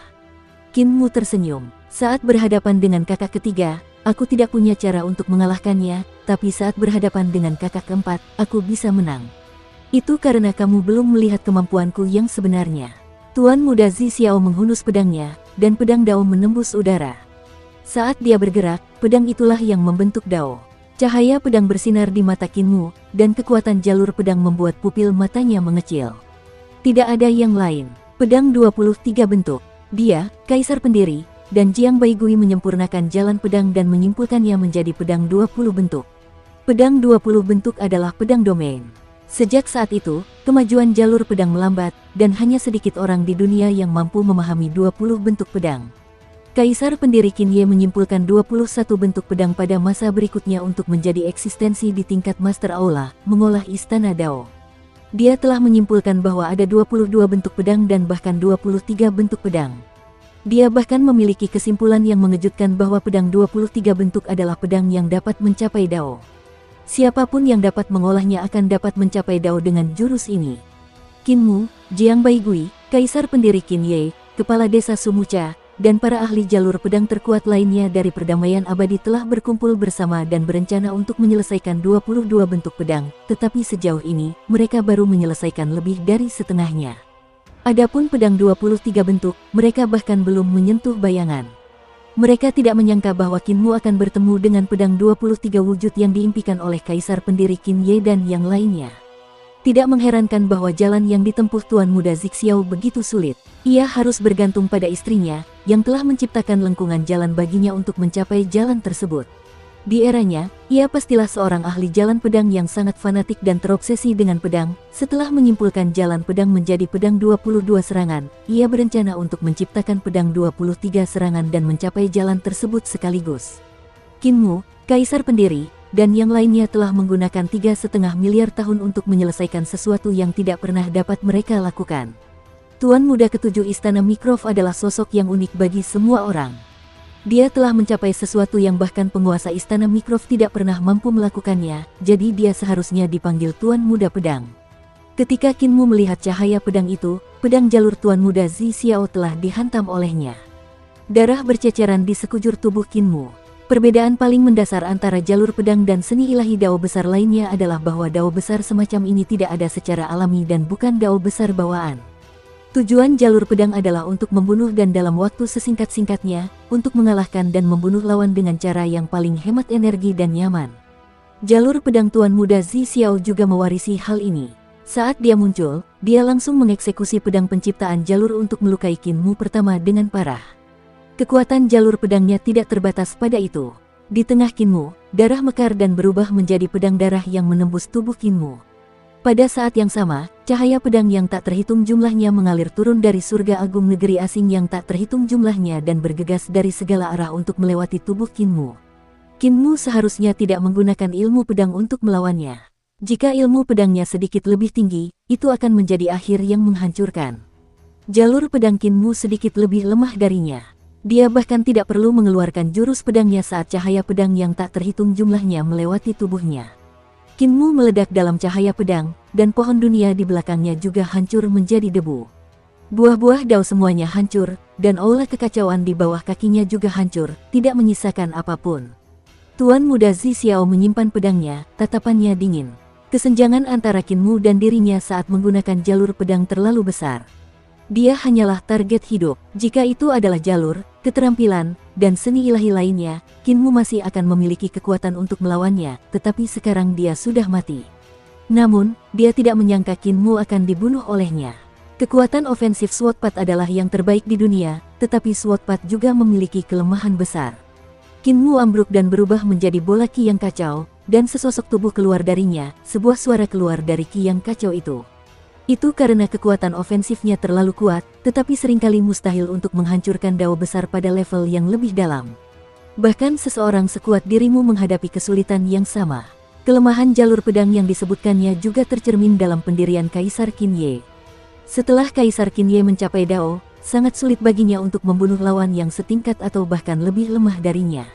Qin Mu tersenyum. Saat berhadapan dengan kakak ketiga, aku tidak punya cara untuk mengalahkannya, tapi saat berhadapan dengan kakak keempat, aku bisa menang. Itu karena kamu belum melihat kemampuanku yang sebenarnya. Tuan Muda Zi Xiao menghunus pedangnya, dan pedang Dao menembus udara. Saat dia bergerak, pedang itulah yang membentuk Dao. Cahaya pedang bersinar di mata Qin Mu, dan kekuatan jalur pedang membuat pupil matanya mengecil. Tidak ada yang lain. Pedang 23 bentuk. Dia, Kaisar Pendiri, dan Jiang Baigui menyempurnakan jalan pedang dan menyimpulkannya menjadi pedang 20 bentuk. Pedang 20 bentuk adalah pedang domain. Sejak saat itu, kemajuan jalur pedang melambat, dan hanya sedikit orang di dunia yang mampu memahami 20 bentuk pedang. Kaisar Pendiri Qin Ye menyimpulkan 21 bentuk pedang pada masa berikutnya untuk menjadi eksistensi di tingkat Master Aula, mengolah Istana Dao. Dia telah menyimpulkan bahwa ada 22 bentuk pedang dan bahkan 23 bentuk pedang. Dia bahkan memiliki kesimpulan yang mengejutkan bahwa pedang 23 bentuk adalah pedang yang dapat mencapai Dao. Siapapun yang dapat mengolahnya akan dapat mencapai Dao dengan jurus ini. Qin Mu, Jiang Baigui, Kaisar Pendiri Qin Ye, Kepala Desa Sumuca, dan para ahli jalur pedang terkuat lainnya dari perdamaian abadi telah berkumpul bersama dan berencana untuk menyelesaikan 22 bentuk pedang, tetapi sejauh ini, mereka baru menyelesaikan lebih dari setengahnya. Adapun pedang 23 bentuk, mereka bahkan belum menyentuh bayangan. Mereka tidak menyangka bahwa Qin Mu akan bertemu dengan pedang 23 wujud yang diimpikan oleh Kaisar Pendiri Qin Ye dan yang lainnya. Tidak mengherankan bahwa jalan yang ditempuh Tuan Muda Zi Xiao begitu sulit. Ia harus bergantung pada istrinya, yang telah menciptakan lengkungan jalan baginya untuk mencapai jalan tersebut. Di eranya, ia pastilah seorang ahli jalan pedang yang sangat fanatik dan terobsesi dengan pedang. Setelah menyimpulkan jalan pedang menjadi pedang 22 serangan, ia berencana untuk menciptakan pedang 23 serangan dan mencapai jalan tersebut sekaligus. Qin Mu, Kaisar Pendiri, dan yang lainnya telah menggunakan 3,5 miliar tahun untuk menyelesaikan sesuatu yang tidak pernah dapat mereka lakukan. Tuan Muda Ketujuh Istana Mikrov adalah sosok yang unik bagi semua orang. Dia telah mencapai sesuatu yang bahkan penguasa Istana Mikrov tidak pernah mampu melakukannya, jadi dia seharusnya dipanggil Tuan Muda Pedang. Ketika Qin Mu melihat cahaya pedang itu, pedang jalur Tuan Muda Zi Xiao telah dihantam olehnya. Darah berceceran di sekujur tubuh Qin Mu. Perbedaan paling mendasar antara jalur pedang dan seni ilahi dao besar lainnya adalah bahwa dao besar semacam ini tidak ada secara alami dan bukan dao besar bawaan. Tujuan jalur pedang adalah untuk membunuh dan dalam waktu sesingkat-singkatnya, untuk mengalahkan dan membunuh lawan dengan cara yang paling hemat energi dan nyaman. Jalur pedang Tuan Muda Zi Xiao juga mewarisi hal ini. Saat dia muncul, dia langsung mengeksekusi pedang penciptaan jalur untuk melukai Qin Mu pertama dengan parah. Kekuatan jalur pedangnya tidak terbatas pada itu. Di tengah Qin Mu, darah mekar dan berubah menjadi pedang darah yang menembus tubuh Qin Mu. Pada saat yang sama, cahaya pedang yang tak terhitung jumlahnya mengalir turun dari surga agung negeri asing yang tak terhitung jumlahnya dan bergegas dari segala arah untuk melewati tubuh Qin Mu. Qin Mu seharusnya tidak menggunakan ilmu pedang untuk melawannya. Jika ilmu pedangnya sedikit lebih tinggi, itu akan menjadi akhir yang menghancurkan. Jalur pedang Qin Mu sedikit lebih lemah darinya. Dia bahkan tidak perlu mengeluarkan jurus pedangnya saat cahaya pedang yang tak terhitung jumlahnya melewati tubuhnya. Qin Mu meledak dalam cahaya pedang, dan pohon dunia di belakangnya juga hancur menjadi debu. Buah-buah dao semuanya hancur, dan aula kekacauan di bawah kakinya juga hancur, tidak menyisakan apapun. Tuan Muda Zi Xiao menyimpan pedangnya, tatapannya dingin. Kesenjangan antara Qin Mu dan dirinya saat menggunakan jalur pedang terlalu besar. Dia hanyalah target hidup. Jika itu adalah jalur, keterampilan, dan seni ilahi lainnya, Qin Mu masih akan memiliki kekuatan untuk melawannya, tetapi sekarang dia sudah mati. Namun, dia tidak menyangka Qin Mu akan dibunuh olehnya. Kekuatan ofensif Swordpat adalah yang terbaik di dunia, tetapi Swordpat juga memiliki kelemahan besar. Qin Mu ambruk dan berubah menjadi bola ki yang kacau, dan sesosok tubuh keluar darinya, sebuah suara keluar dari ki yang kacau itu. Itu karena kekuatan ofensifnya terlalu kuat, tetapi seringkali mustahil untuk menghancurkan dao besar pada level yang lebih dalam. Bahkan seseorang sekuat dirimu menghadapi kesulitan yang sama. Kelemahan jalur pedang yang disebutkannya juga tercermin dalam pendirian Kaisar Qin Ye. Setelah Kaisar Qin Ye mencapai dao, sangat sulit baginya untuk membunuh lawan yang setingkat atau bahkan lebih lemah darinya.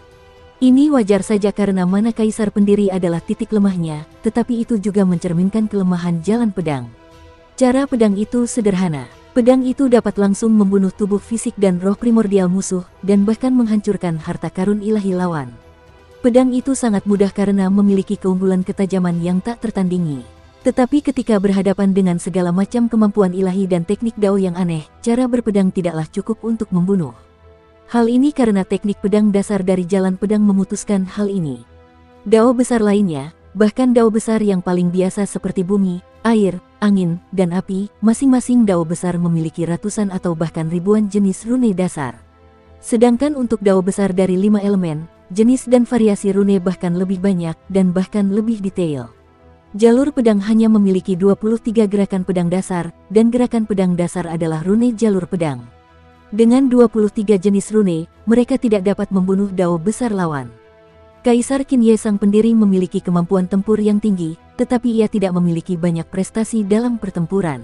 Ini wajar saja karena mana Kaisar pendiri adalah titik lemahnya, tetapi itu juga mencerminkan kelemahan jalan pedang. Cara pedang itu sederhana. Pedang itu dapat langsung membunuh tubuh fisik dan roh primordial musuh, dan bahkan menghancurkan harta karun ilahi lawan. Pedang itu sangat mudah karena memiliki keunggulan ketajaman yang tak tertandingi. Tetapi ketika berhadapan dengan segala macam kemampuan ilahi dan teknik dao yang aneh, cara berpedang tidaklah cukup untuk membunuh. Hal ini karena teknik pedang dasar dari jalan pedang memutuskan hal ini. Dao besar lainnya, bahkan dao besar yang paling biasa seperti bumi, air, angin, dan api, masing-masing dao besar memiliki ratusan atau bahkan ribuan jenis rune dasar. Sedangkan untuk dao besar dari 5 elemen, jenis dan variasi rune bahkan lebih banyak dan bahkan lebih detail. Jalur pedang hanya memiliki 23 gerakan pedang dasar, dan gerakan pedang dasar adalah rune jalur pedang. Dengan 23 jenis rune, mereka tidak dapat membunuh dao besar lawan. Kaisar Qin Ye sang pendiri memiliki kemampuan tempur yang tinggi, tetapi ia tidak memiliki banyak prestasi dalam pertempuran.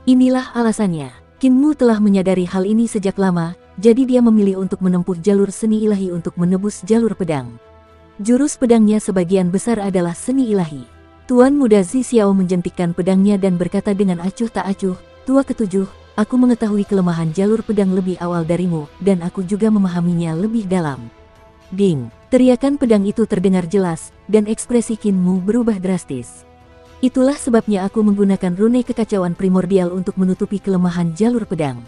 Inilah alasannya. Qin Mu telah menyadari hal ini sejak lama, jadi dia memilih untuk menempuh jalur seni ilahi untuk menebus jalur pedang. Jurus pedangnya sebagian besar adalah seni ilahi. Tuan Muda Zi Xiao menjentikkan pedangnya dan berkata dengan acuh tak acuh, "Tua ketujuh, aku mengetahui kelemahan jalur pedang lebih awal darimu, dan aku juga memahaminya lebih dalam." Ding! Teriakan pedang itu terdengar jelas, dan ekspresi Qin Mu berubah drastis. Itulah sebabnya aku menggunakan rune kekacauan primordial untuk menutupi kelemahan jalur pedang.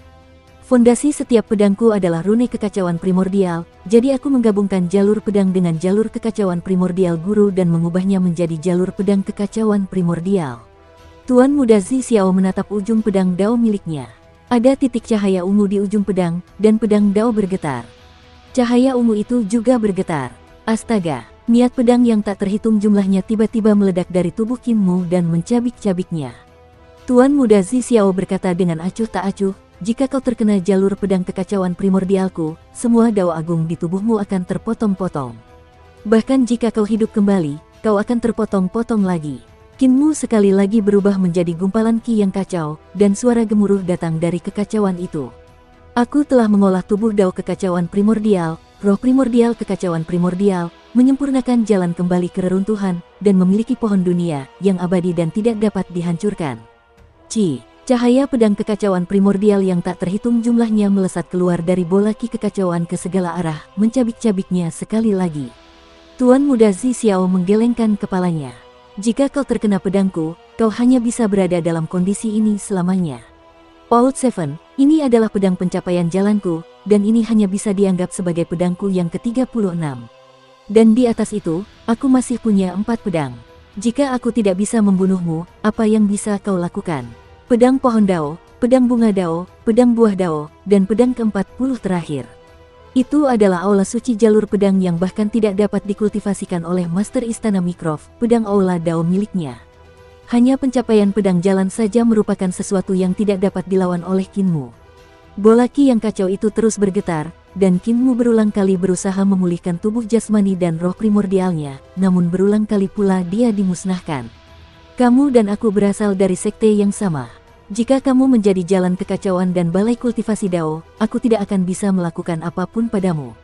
Fondasi setiap pedangku adalah rune kekacauan primordial, jadi aku menggabungkan jalur pedang dengan jalur kekacauan primordial guru dan mengubahnya menjadi jalur pedang kekacauan primordial. Tuan Muda Zi Xiao menatap ujung pedang dao miliknya. Ada titik cahaya ungu di ujung pedang, dan pedang dao bergetar. Cahaya ungu itu juga bergetar. Astaga, niat pedang yang tak terhitung jumlahnya tiba-tiba meledak dari tubuh Qin Mu dan mencabik-cabiknya. Tuan Muda Zi Xiao berkata dengan acuh tak acuh, "Jika kau terkena jalur pedang kekacauan primordialku, semua dao agung di tubuhmu akan terpotong-potong." Bahkan jika kau hidup kembali, kau akan terpotong-potong lagi. Kinmu sekali lagi berubah menjadi gumpalan ki yang kacau, dan suara gemuruh datang dari kekacauan itu. Aku telah mengolah tubuh Dao kekacauan primordial, roh primordial kekacauan primordial, menyempurnakan jalan kembali ke reruntuhan, dan memiliki pohon dunia yang abadi dan tidak dapat dihancurkan. Cahaya pedang kekacauan primordial yang tak terhitung jumlahnya melesat keluar dari bola ki kekacauan ke segala arah, mencabik-cabiknya sekali lagi. Tuan Muda Zi Xiao menggelengkan kepalanya. Jika kau terkena pedangku, kau hanya bisa berada dalam kondisi ini selamanya. Old Seven, ini adalah pedang pencapaian jalanku, dan ini hanya bisa dianggap sebagai pedangku yang ke-36. Dan di atas itu, aku masih punya 4 pedang. Jika aku tidak bisa membunuhmu, apa yang bisa kau lakukan? Pedang pohon Dao, pedang bunga Dao, pedang buah Dao, dan pedang ke-40 terakhir. Itu adalah aula suci jalur pedang yang bahkan tidak dapat dikultivasikan oleh Master Istana Mikrov, pedang aula Dao miliknya. Hanya pencapaian pedang jalan saja merupakan sesuatu yang tidak dapat dilawan oleh Kinmu. Bola ki yang kacau itu terus bergetar, dan Kinmu berulang kali berusaha memulihkan tubuh jasmani dan roh primordialnya, namun berulang kali pula dia dimusnahkan. Kamu dan aku berasal dari sekte yang sama. Jika kamu menjadi jalan kekacauan dan balai kultivasi Dao, aku tidak akan bisa melakukan apapun padamu.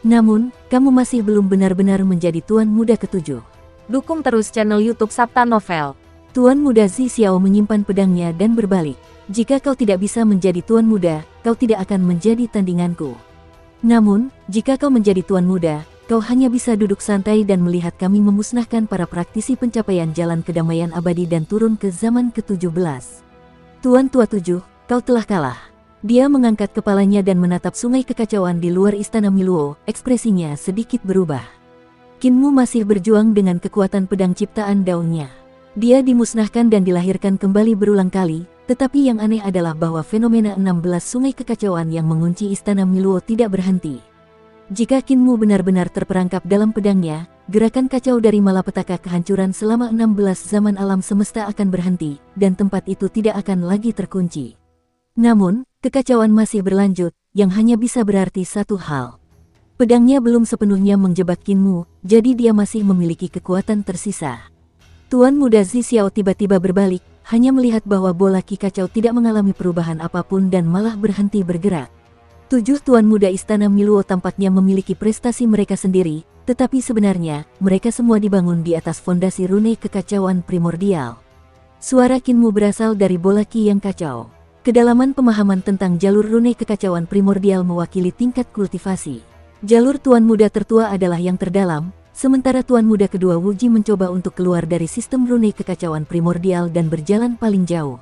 Namun, kamu masih belum benar-benar menjadi Tuan Muda ke-7. Dukung terus channel YouTube Sabta Novel. Tuan Muda Zi Xiao menyimpan pedangnya dan berbalik. Jika kau tidak bisa menjadi Tuan Muda, kau tidak akan menjadi tandinganku. Namun, jika kau menjadi Tuan Muda, kau hanya bisa duduk santai dan melihat kami memusnahkan para praktisi pencapaian jalan kedamaian abadi dan turun ke zaman ke-17. Tuan Tua 7, kau telah kalah. Dia mengangkat kepalanya dan menatap sungai kekacauan di luar istana Miluo, ekspresinya sedikit berubah. Kinmu masih berjuang dengan kekuatan pedang ciptaan Dao-nya. Dia dimusnahkan dan dilahirkan kembali berulang kali, tetapi yang aneh adalah bahwa fenomena 16 sungai kekacauan yang mengunci istana Miluo tidak berhenti. Jika Kinmu benar-benar terperangkap dalam pedangnya, gerakan kacau dari malapetaka kehancuran selama 16 zaman alam semesta akan berhenti, dan tempat itu tidak akan lagi terkunci. Namun, kekacauan masih berlanjut, yang hanya bisa berarti satu hal. Pedangnya belum sepenuhnya menjebak Kinmu, jadi dia masih memiliki kekuatan tersisa. Tuan Muda Zi Xiao tiba-tiba berbalik, hanya melihat bahwa bola ki kacau tidak mengalami perubahan apapun dan malah berhenti bergerak. 7 Tuan Muda Istana Miluo tampaknya memiliki prestasi mereka sendiri, tetapi sebenarnya, mereka semua dibangun di atas fondasi rune kekacauan primordial. Suara Kinmu berasal dari bola ki yang kacau. Kedalaman pemahaman tentang jalur rune kekacauan primordial mewakili tingkat kultivasi. Jalur Tuan Muda tertua adalah yang terdalam, sementara Tuan Muda kedua Wuji mencoba untuk keluar dari sistem rune kekacauan primordial dan berjalan paling jauh.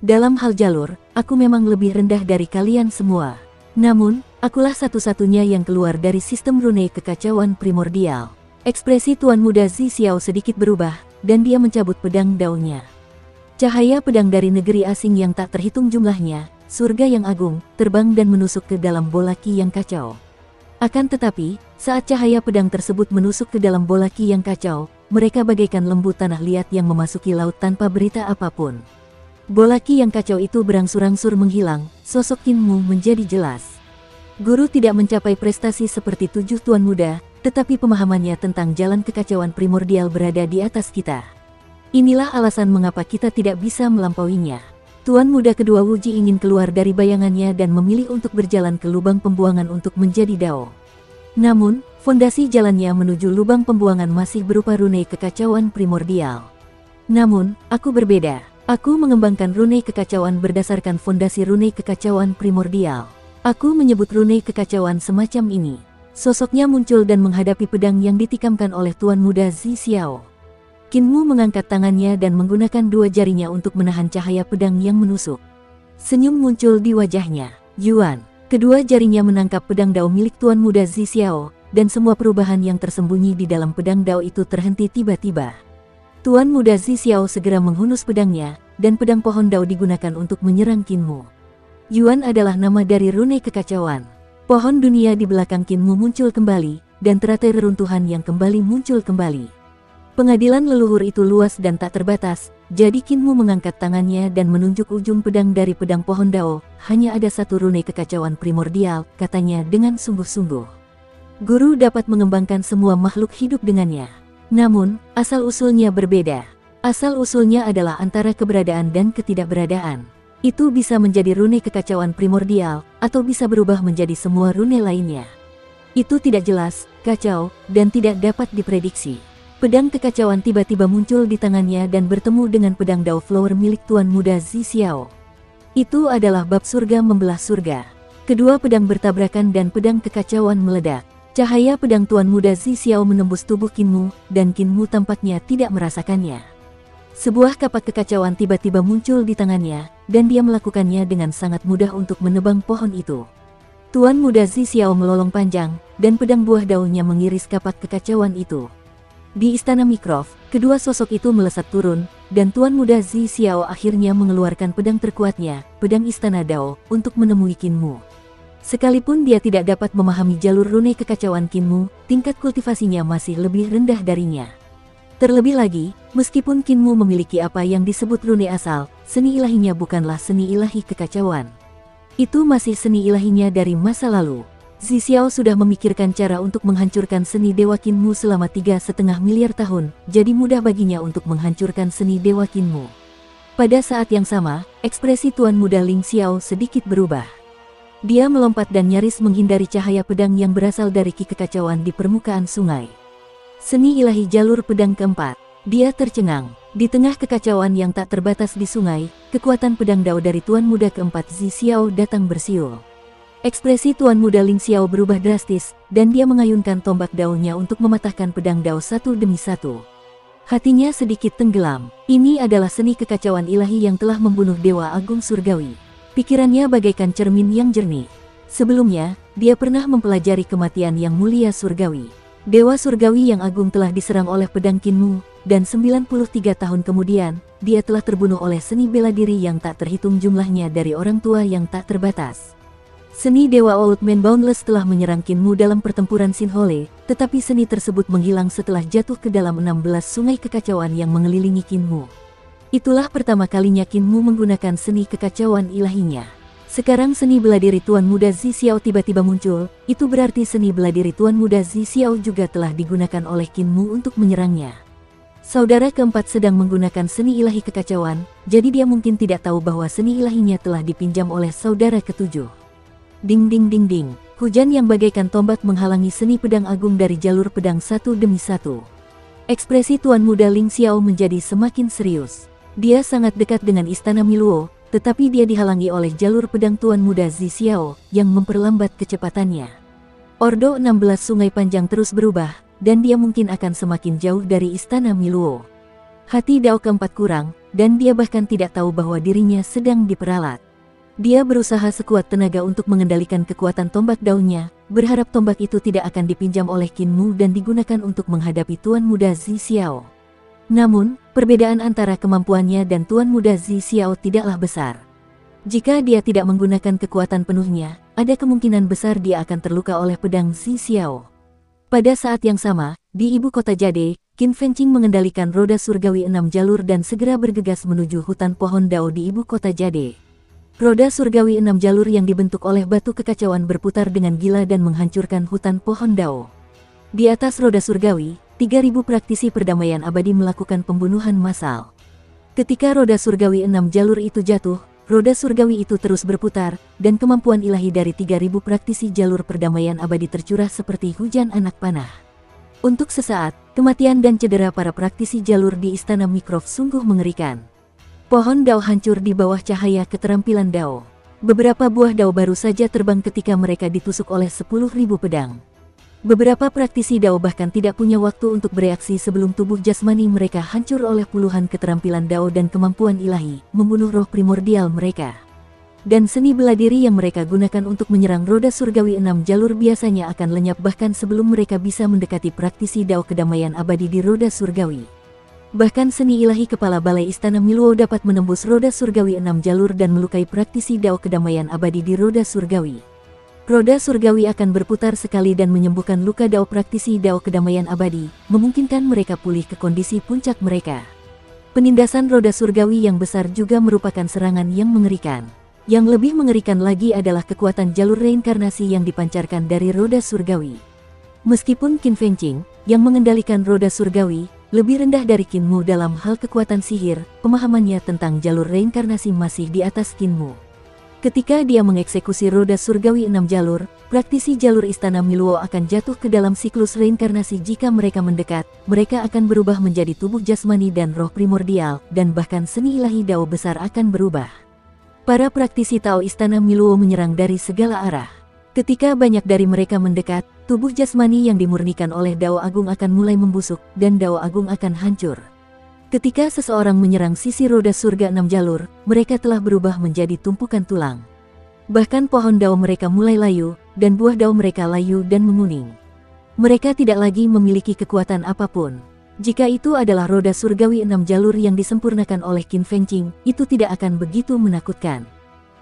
Dalam hal jalur, aku memang lebih rendah dari kalian semua. Namun, akulah satu-satunya yang keluar dari sistem rune kekacauan primordial. Ekspresi Tuan Muda Zi Xiao sedikit berubah, dan dia mencabut pedang Dao-nya. Cahaya pedang dari negeri asing yang tak terhitung jumlahnya, surga yang agung, terbang dan menusuk ke dalam bola ki yang kacau. Akan tetapi, saat cahaya pedang tersebut menusuk ke dalam bola ki yang kacau, mereka bagaikan lembu tanah liat yang memasuki laut tanpa berita apapun. Bola ki yang kacau itu berangsur-angsur menghilang, sosok Kinmu menjadi jelas. Guru tidak mencapai prestasi seperti 7 Tuan Muda, tetapi pemahamannya tentang jalan kekacauan primordial berada di atas kita. Inilah alasan mengapa kita tidak bisa melampauinya. Tuan Muda kedua Wuji ingin keluar dari bayangannya dan memilih untuk berjalan ke lubang pembuangan untuk menjadi Dao. Namun, fondasi jalannya menuju lubang pembuangan masih berupa rune kekacauan primordial. Namun, aku berbeda. Aku mengembangkan rune kekacauan berdasarkan fondasi rune kekacauan primordial. Aku menyebut rune kekacauan semacam ini. Sosoknya muncul dan menghadapi pedang yang ditikamkan oleh Tuan Muda Zi Xiao. Kinmu mengangkat tangannya dan menggunakan 2 jarinya untuk menahan cahaya pedang yang menusuk. Senyum muncul di wajahnya. Yuan. Kedua jarinya menangkap pedang Dao milik Tuan Muda Zi Xiao, dan semua perubahan yang tersembunyi di dalam pedang Dao itu terhenti tiba-tiba. Tuan Muda Zi Xiao segera menghunus pedangnya, dan pedang pohon Dao digunakan untuk menyerang Kinmu. Yuan adalah nama dari rune kekacauan. Pohon dunia di belakang Kinmu muncul kembali, dan teratai reruntuhan yang kembali muncul kembali. Pengadilan leluhur itu luas dan tak terbatas, jadi Kinmu mengangkat tangannya dan menunjuk ujung pedang dari pedang pohon Dao. Hanya ada satu rune kekacauan primordial, katanya dengan sungguh-sungguh. Guru dapat mengembangkan semua makhluk hidup dengannya. Namun, asal-usulnya berbeda. Asal-usulnya adalah antara keberadaan dan ketidakberadaan. Itu bisa menjadi rune kekacauan primordial, atau bisa berubah menjadi semua rune lainnya. Itu tidak jelas, kacau, dan tidak dapat diprediksi. Pedang kekacauan tiba-tiba muncul di tangannya dan bertemu dengan pedang Dao Flower milik Tuan Muda Zi Xiao. Itu adalah bab surga membelah surga. Kedua pedang bertabrakan dan pedang kekacauan meledak. Cahaya pedang Tuan Muda Zi Xiao menembus tubuh Qin Mu, dan Qin Mu tampaknya tidak merasakannya. Sebuah kapak kekacauan tiba-tiba muncul di tangannya, dan dia melakukannya dengan sangat mudah untuk menebang pohon itu. Tuan Muda Zi Xiao melolong panjang, dan pedang buah daunnya mengiris kapak kekacauan itu. Di Istana Mycroft, kedua sosok itu melesat turun, dan Tuan Muda Zi Xiao akhirnya mengeluarkan pedang terkuatnya, pedang Istana Dao, untuk menemui Qin Mu. Sekalipun dia tidak dapat memahami jalur rune kekacauan Qin Mu, tingkat kultivasinya masih lebih rendah darinya. Terlebih lagi, meskipun Qin Mu memiliki apa yang disebut rune asal, seni ilahinya bukanlah seni ilahi kekacauan. Itu masih seni ilahinya dari masa lalu. Zi Xiao sudah memikirkan cara untuk menghancurkan seni Dewa Qin Mu selama 3,5 miliar tahun, jadi mudah baginya untuk menghancurkan seni Dewa Qin Mu. Pada saat yang sama, ekspresi Tuan Muda Ling Xiao sedikit berubah. Dia melompat dan nyaris menghindari cahaya pedang yang berasal dari ki kekacauan di permukaan sungai. Seni ilahi jalur pedang keempat. Dia tercengang. Di tengah kekacauan yang tak terbatas di sungai, kekuatan pedang Dao dari Tuan Muda keempat Zi Xiao datang bersiul. Ekspresi Tuan Muda Ling Xiao berubah drastis, dan dia mengayunkan tombak daunnya untuk mematahkan pedang Dao satu demi satu. Hatinya sedikit tenggelam. Ini adalah seni kekacauan ilahi yang telah membunuh Dewa Agung Surgawi. Pikirannya bagaikan cermin yang jernih. Sebelumnya, dia pernah mempelajari kematian yang mulia surgawi. Dewa surgawi yang agung telah diserang oleh pedang Qin Mu, dan 93 tahun kemudian, dia telah terbunuh oleh seni bela diri yang tak terhitung jumlahnya dari orang tua yang tak terbatas. Seni Dewa Old Man Boundless telah menyerang Qin Mu dalam pertempuran Sinhole, tetapi seni tersebut menghilang setelah jatuh ke dalam 16 sungai kekacauan yang mengelilingi Qin Mu. Itulah pertama kalinya Qin Mu menggunakan seni kekacauan ilahinya. Sekarang seni bela diri Tuan Muda Zi Xiao tiba-tiba muncul, itu berarti seni bela diri Tuan Muda Zi Xiao juga telah digunakan oleh Qin Mu untuk menyerangnya. Saudara keempat sedang menggunakan seni ilahi kekacauan, jadi dia mungkin tidak tahu bahwa seni ilahinya telah dipinjam oleh saudara ketujuh. Ding ding ding ding, hujan yang bagaikan tombak menghalangi seni pedang agung dari jalur pedang satu demi satu. Ekspresi Tuan Muda Ling Xiao menjadi semakin serius. Dia sangat dekat dengan Istana Miluo, tetapi dia dihalangi oleh jalur pedang Tuan Muda Zi Xiao, yang memperlambat kecepatannya. Ordo 16 sungai panjang terus berubah, dan dia mungkin akan semakin jauh dari Istana Miluo. Hati Dao keempat kurang, dan dia bahkan tidak tahu bahwa dirinya sedang diperalat. Dia berusaha sekuat tenaga untuk mengendalikan kekuatan tombak daunnya, berharap tombak itu tidak akan dipinjam oleh Qin Mu dan digunakan untuk menghadapi Tuan Muda Zi Xiao. Namun, perbedaan antara kemampuannya dan Tuan Muda Zi Xiao tidaklah besar. Jika dia tidak menggunakan kekuatan penuhnya, ada kemungkinan besar dia akan terluka oleh pedang Zi Xiao. Pada saat yang sama, di ibu kota Jade, Qin Fengqing mengendalikan roda surgawi 6 jalur dan segera bergegas menuju hutan pohon Dao di ibu kota Jade. Roda surgawi 6 jalur yang dibentuk oleh batu kekacauan berputar dengan gila dan menghancurkan hutan pohon Dao. Di atas roda surgawi, 3.000 praktisi perdamaian abadi melakukan pembunuhan massal. Ketika roda surgawi 6 jalur itu jatuh, roda surgawi itu terus berputar, dan kemampuan ilahi dari 3.000 praktisi jalur perdamaian abadi tercurah seperti hujan anak panah. Untuk sesaat, kematian dan cedera para praktisi jalur di Istana Mycroft sungguh mengerikan. Pohon Dao hancur di bawah cahaya keterampilan Dao. Beberapa buah Dao baru saja terbang ketika mereka ditusuk oleh 10.000 pedang. Beberapa praktisi Dao bahkan tidak punya waktu untuk bereaksi sebelum tubuh jasmani mereka hancur oleh puluhan keterampilan Dao dan kemampuan ilahi, membunuh roh primordial mereka. Dan seni bela diri yang mereka gunakan untuk menyerang roda surgawi 6 jalur biasanya akan lenyap bahkan sebelum mereka bisa mendekati praktisi Dao kedamaian abadi di roda surgawi. Bahkan seni ilahi kepala balai Istana Miluo dapat menembus roda surgawi 6 jalur dan melukai praktisi Dao kedamaian abadi di roda surgawi. Roda surgawi akan berputar sekali dan menyembuhkan luka Dao praktisi Dao kedamaian abadi, memungkinkan mereka pulih ke kondisi puncak mereka. Penindasan roda surgawi yang besar juga merupakan serangan yang mengerikan. Yang lebih mengerikan lagi adalah kekuatan jalur reinkarnasi yang dipancarkan dari roda surgawi. Meskipun Qin Fengqing, yang mengendalikan roda surgawi, lebih rendah dari Qin Mu dalam hal kekuatan sihir, pemahamannya tentang jalur reinkarnasi masih di atas Qin Mu. Ketika dia mengeksekusi roda surgawi 6 jalur, praktisi jalur Istana Miluo akan jatuh ke dalam siklus reinkarnasi. Jika mereka mendekat, mereka akan berubah menjadi tubuh jasmani dan roh primordial, dan bahkan seni ilahi Dao besar akan berubah. Para praktisi Tao Istana Miluo menyerang dari segala arah. Ketika banyak dari mereka mendekat, tubuh jasmani yang dimurnikan oleh Dao Agung akan mulai membusuk, dan Dao Agung akan hancur. Ketika seseorang menyerang sisi roda surga 6 jalur, mereka telah berubah menjadi tumpukan tulang. Bahkan pohon Dao mereka mulai layu, dan buah Dao mereka layu dan menguning. Mereka tidak lagi memiliki kekuatan apapun. Jika itu adalah roda surgawi 6 jalur yang disempurnakan oleh Qin Fengqing, itu tidak akan begitu menakutkan.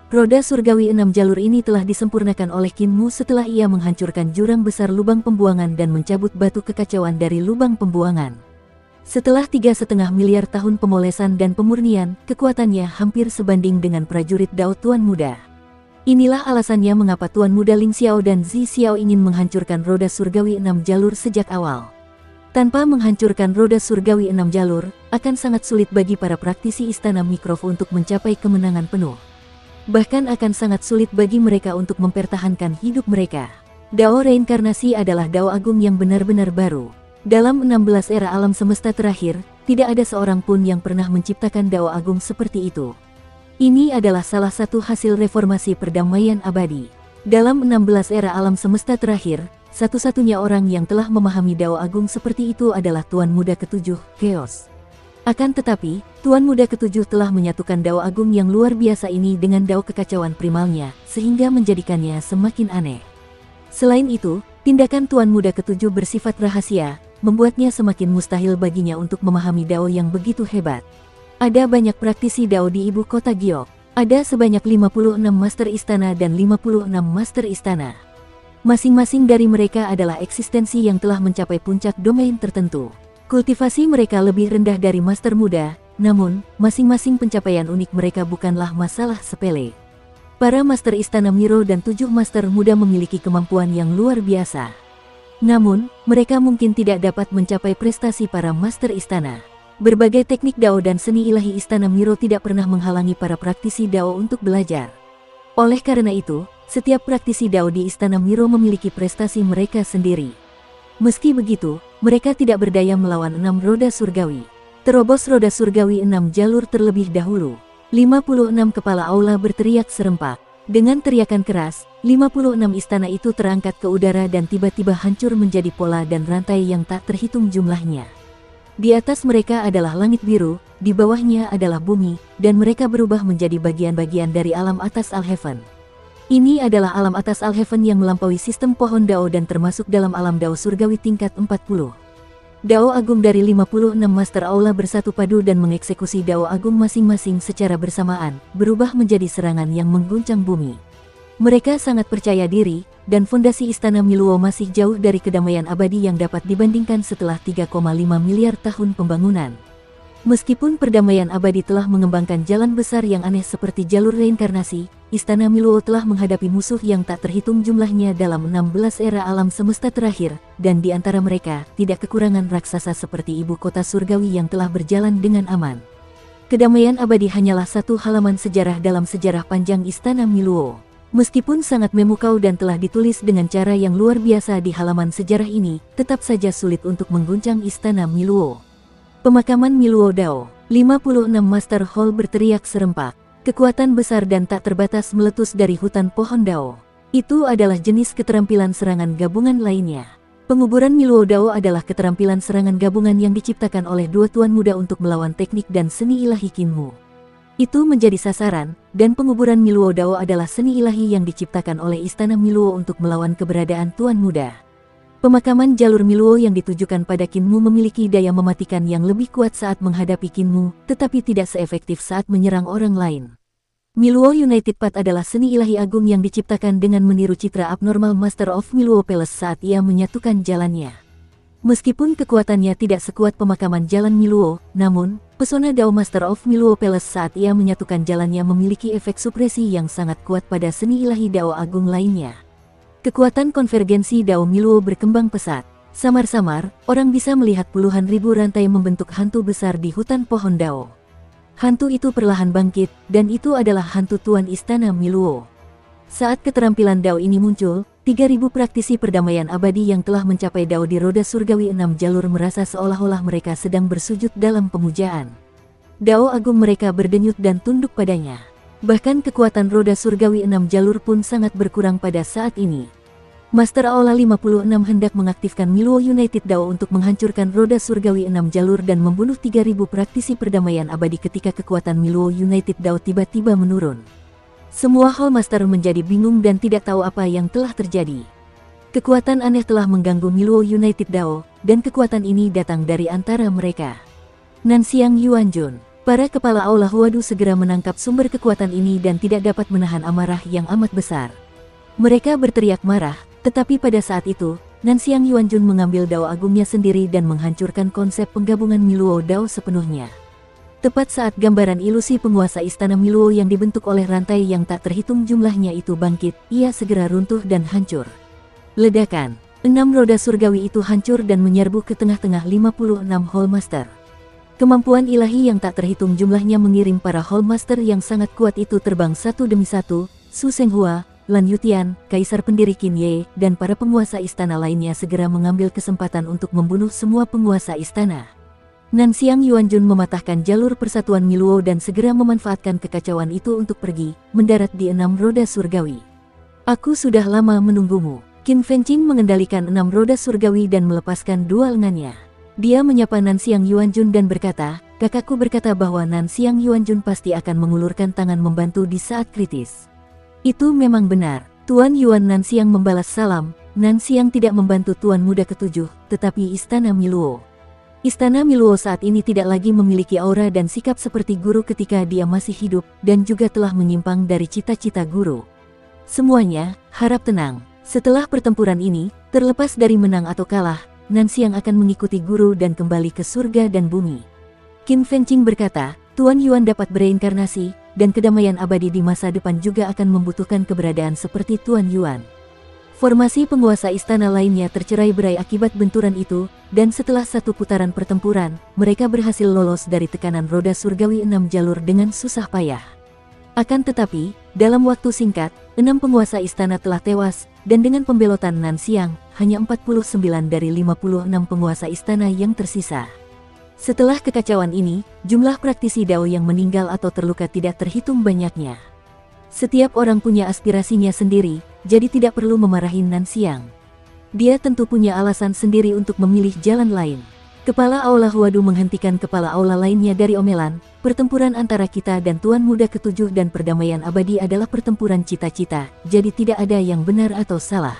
Roda surgawi 6 jalur ini telah disempurnakan oleh Qin Mu setelah ia menghancurkan jurang besar lubang pembuangan dan mencabut batu kekacauan dari lubang pembuangan. Setelah 3,5 miliar tahun pemolesan dan pemurnian, kekuatannya hampir sebanding dengan prajurit Dao Tuan Muda. Inilah alasannya mengapa Tuan Muda Ling Xiao dan Zi Xiao ingin menghancurkan roda surgawi 6 jalur sejak awal. Tanpa menghancurkan roda surgawi 6 jalur, akan sangat sulit bagi para praktisi Istana Mikrov untuk mencapai kemenangan penuh. Bahkan akan sangat sulit bagi mereka untuk mempertahankan hidup mereka. Dao reinkarnasi adalah Dao Agung yang benar-benar baru. Dalam 16 era alam semesta terakhir, tidak ada seorang pun yang pernah menciptakan Dao Agung seperti itu. Ini adalah salah satu hasil reformasi perdamaian abadi. Dalam 16 era alam semesta terakhir, satu-satunya orang yang telah memahami Dao Agung seperti itu adalah Tuan Muda Ketujuh, Chaos. Akan tetapi, Tuan Muda Ketujuh telah menyatukan Dao Agung yang luar biasa ini dengan Dao kekacauan primalnya, sehingga menjadikannya semakin aneh. Selain itu, tindakan Tuan Muda Ketujuh bersifat rahasia, membuatnya semakin mustahil baginya untuk memahami Dao yang begitu hebat. Ada banyak praktisi Dao di ibu kota Giok. Ada sebanyak 56 Master Istana dan 56 Master Istana. Masing-masing dari mereka adalah eksistensi yang telah mencapai puncak domain tertentu. Kultivasi mereka lebih rendah dari Master Muda, namun, masing-masing pencapaian unik mereka bukanlah masalah sepele. Para Master Istana Miro dan 7 Master Muda memiliki kemampuan yang luar biasa. Namun, mereka mungkin tidak dapat mencapai prestasi para Master Istana. Berbagai teknik Dao dan seni ilahi Istana Miro tidak pernah menghalangi para praktisi Dao untuk belajar. Oleh karena itu, setiap praktisi Dao di Istana Miro memiliki prestasi mereka sendiri. Meski begitu, mereka tidak berdaya melawan 6 roda surgawi. Terobos roda surgawi 6 jalur terlebih dahulu. 56 kepala aula berteriak serempak. Dengan teriakan keras, 56 istana itu terangkat ke udara dan tiba-tiba hancur menjadi pola dan rantai yang tak terhitung jumlahnya. Di atas mereka adalah langit biru, di bawahnya adalah bumi, dan mereka berubah menjadi bagian-bagian dari alam atas Al-Heaven. Ini adalah alam atas Al-Heaven yang melampaui sistem pohon Dao dan termasuk dalam alam Dao surgawi tingkat 40. Dao Agung dari 56 Master Aula bersatu padu dan mengeksekusi Dao Agung masing-masing secara bersamaan, berubah menjadi serangan yang mengguncang bumi. Mereka sangat percaya diri, dan fondasi Istana Miluo masih jauh dari kedamaian abadi yang dapat dibandingkan setelah 3,5 miliar tahun pembangunan. Meskipun perdamaian abadi telah mengembangkan jalan besar yang aneh seperti jalur reinkarnasi, Istana Miluo telah menghadapi musuh yang tak terhitung jumlahnya dalam 16 era alam semesta terakhir, dan di antara mereka, tidak kekurangan raksasa seperti ibu kota surgawi yang telah berjalan dengan aman. Kedamaian abadi hanyalah satu halaman sejarah dalam sejarah panjang Istana Miluo. Meskipun sangat memukau dan telah ditulis dengan cara yang luar biasa di halaman sejarah ini, tetap saja sulit untuk mengguncang Istana Miluo. Pemakaman Miluo Dao, 56 Master Hall berteriak serempak. Kekuatan besar dan tak terbatas meletus dari hutan pohon Dao. Itu adalah jenis keterampilan serangan gabungan lainnya. Penguburan Miluo Dao adalah keterampilan serangan gabungan yang diciptakan oleh dua tuan muda untuk melawan teknik dan seni ilahi Qin Mu. Itu menjadi sasaran, dan penguburan Miluo Dao adalah seni ilahi yang diciptakan oleh Istana Miluo untuk melawan keberadaan tuan muda. Pemakaman jalur Miluo yang ditujukan pada Qin Mu memiliki daya mematikan yang lebih kuat saat menghadapi Qin Mu, tetapi tidak seefektif saat menyerang orang lain. Miluo United Path adalah seni ilahi agung yang diciptakan dengan meniru citra abnormal Master of Miluo Palace saat ia menyatukan jalannya. Meskipun kekuatannya tidak sekuat pemakaman jalan Miluo, namun, pesona Dao Master of Miluo Palace saat ia menyatukan jalannya memiliki efek supresi yang sangat kuat pada seni ilahi Dao agung lainnya. Kekuatan konvergensi Dao Miluo berkembang pesat. Samar-samar, orang bisa melihat puluhan ribu rantai membentuk hantu besar di hutan pohon Dao. Hantu itu perlahan bangkit, dan itu adalah hantu Tuan Istana Miluo. Saat keterampilan Dao ini muncul, 3.000 praktisi perdamaian abadi yang telah mencapai Dao di roda surgawi 6 jalur merasa seolah-olah mereka sedang bersujud dalam pemujaan. Dao agung mereka berdenyut dan tunduk padanya. Bahkan kekuatan roda surgawi 6 jalur pun sangat berkurang pada saat ini. Master Aula 56 hendak mengaktifkan Miluo United Dao untuk menghancurkan roda surgawi 6 jalur dan membunuh 3.000 praktisi perdamaian abadi ketika kekuatan Miluo United Dao tiba-tiba menurun. Semua Hall Master menjadi bingung dan tidak tahu apa yang telah terjadi. Kekuatan aneh telah mengganggu Miluo United Dao, dan kekuatan ini datang dari antara mereka. Nanxiang Yuanjun, para kepala Aula Huadu segera menangkap sumber kekuatan ini dan tidak dapat menahan amarah yang amat besar. Mereka berteriak marah. Tetapi pada saat itu, Nanxiang Yuanjun mengambil Dao agungnya sendiri dan menghancurkan konsep penggabungan Miluo Dao sepenuhnya. Tepat saat gambaran ilusi penguasa istana Miluo yang dibentuk oleh rantai yang tak terhitung jumlahnya itu bangkit, ia segera runtuh dan hancur. Ledakan, 6 roda surgawi itu hancur dan menyerbu ke tengah-tengah 56 Hall Master. Kemampuan ilahi yang tak terhitung jumlahnya mengirim para Hall Master yang sangat kuat itu terbang satu demi satu. Su Senghua, Lan Yutian, Kaisar pendiri Qin Ye, dan para penguasa istana lainnya segera mengambil kesempatan untuk membunuh semua penguasa istana. Nanxiang Yuanjun mematahkan jalur persatuan Miluo dan segera memanfaatkan kekacauan itu untuk pergi, mendarat di 6 roda surgawi. Aku sudah lama menunggumu. Qin Fengqing mengendalikan 6 roda surgawi dan melepaskan 2 lengannya. Dia menyapa Nanxiang Yuanjun dan berkata, kakakku berkata bahwa Nanxiang Yuanjun pasti akan mengulurkan tangan membantu di saat kritis. Itu memang benar. Tuan Yuan. Nanxiang membalas salam. Nanxiang tidak membantu Tuan Muda ke-7, tetapi Istana Miluo. Istana Miluo saat ini tidak lagi memiliki aura dan sikap seperti guru ketika dia masih hidup, dan juga telah menyimpang dari cita-cita guru. Semuanya, harap tenang. Setelah pertempuran ini, terlepas dari menang atau kalah, Nanxiang akan mengikuti guru dan kembali ke surga dan bumi. Qin Fengqing berkata, Tuan Yuan dapat bereinkarnasi, dan kedamaian abadi di masa depan juga akan membutuhkan keberadaan seperti Tuan Yuan. Formasi penguasa istana lainnya tercerai-berai akibat benturan itu, dan setelah satu putaran pertempuran, mereka berhasil lolos dari tekanan roda surgawi 6 jalur dengan susah payah. Akan tetapi, dalam waktu singkat, 6 penguasa istana telah tewas, dan dengan pembelotan Nanxiang, hanya 49 dari 56 penguasa istana yang tersisa. Setelah kekacauan ini, jumlah praktisi Dao yang meninggal atau terluka tidak terhitung banyaknya. Setiap orang punya aspirasinya sendiri, jadi tidak perlu memarahi Nanxiang. Dia tentu punya alasan sendiri untuk memilih jalan lain. Kepala Aula Huadu menghentikan kepala aula lainnya dari omelan. Pertempuran antara kita dan Tuan Muda ke-7 dan perdamaian abadi adalah pertempuran cita-cita, jadi tidak ada yang benar atau salah.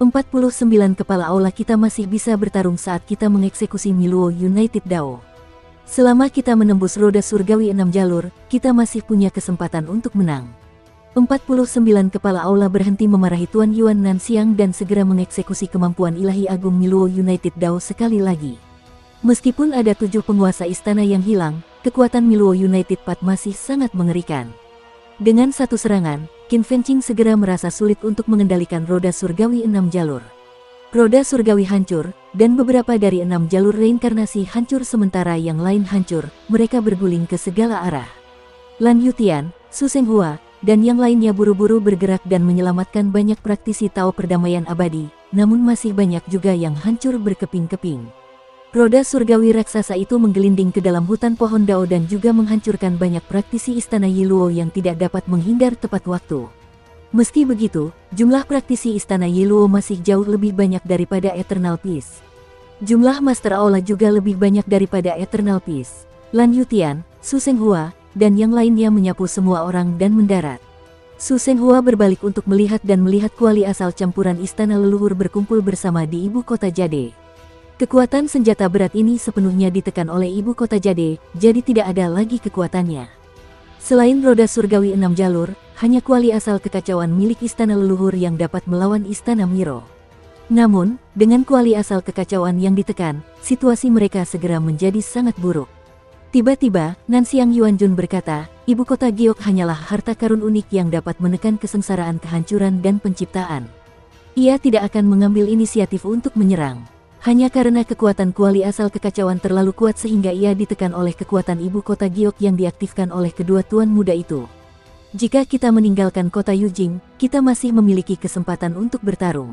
49 kepala aula kita masih bisa bertarung saat kita mengeksekusi Miluo United Dao. Selama kita menembus roda surgawi 6 jalur, kita masih punya kesempatan untuk menang. 49 kepala aula berhenti memarahi Tuan Yuan Nanxiang dan segera mengeksekusi kemampuan ilahi agung Miluo United Dao sekali lagi. Meskipun ada 7 penguasa istana yang hilang, kekuatan Miluo United Path masih sangat mengerikan. Dengan satu serangan, Qin Fengqing segera merasa sulit untuk mengendalikan roda surgawi 6 jalur. Roda surgawi hancur, dan beberapa dari 6 jalur reinkarnasi hancur sementara yang lain hancur, mereka berguling ke segala arah. Lan Yutian, Su Senghua, dan yang lainnya buru-buru bergerak dan menyelamatkan banyak praktisi Tao perdamaian abadi, namun masih banyak juga yang hancur berkeping-keping. Roda surgawi raksasa itu menggelinding ke dalam hutan pohon Dao dan juga menghancurkan banyak praktisi istana Yiluo yang tidak dapat menghindar tepat waktu. Meski begitu, jumlah praktisi istana Yiluo masih jauh lebih banyak daripada Eternal Peace. Jumlah Master Aula juga lebih banyak daripada Eternal Peace. Lan Yutian, Su Senghua, dan yang lainnya menyapu semua orang dan mendarat. Su Senghua berbalik untuk melihat kuali asal campuran istana leluhur berkumpul bersama di ibu kota Jade. Kekuatan senjata berat ini sepenuhnya ditekan oleh ibu kota Jade, jadi tidak ada lagi kekuatannya. Selain roda surgawi 6 jalur, hanya kuali asal kekacauan milik istana leluhur yang dapat melawan istana Miro. Namun, dengan kuali asal kekacauan yang ditekan, situasi mereka segera menjadi sangat buruk. Tiba-tiba, Nanxiang Yuanjun berkata, ibu kota Giok hanyalah harta karun unik yang dapat menekan kesengsaraan kehancuran dan penciptaan. Ia tidak akan mengambil inisiatif untuk menyerang. Hanya karena kekuatan kuali asal kekacauan terlalu kuat sehingga ia ditekan oleh kekuatan ibu kota giok yang diaktifkan oleh kedua tuan muda itu. Jika kita meninggalkan kota Yujing, kita masih memiliki kesempatan untuk bertarung.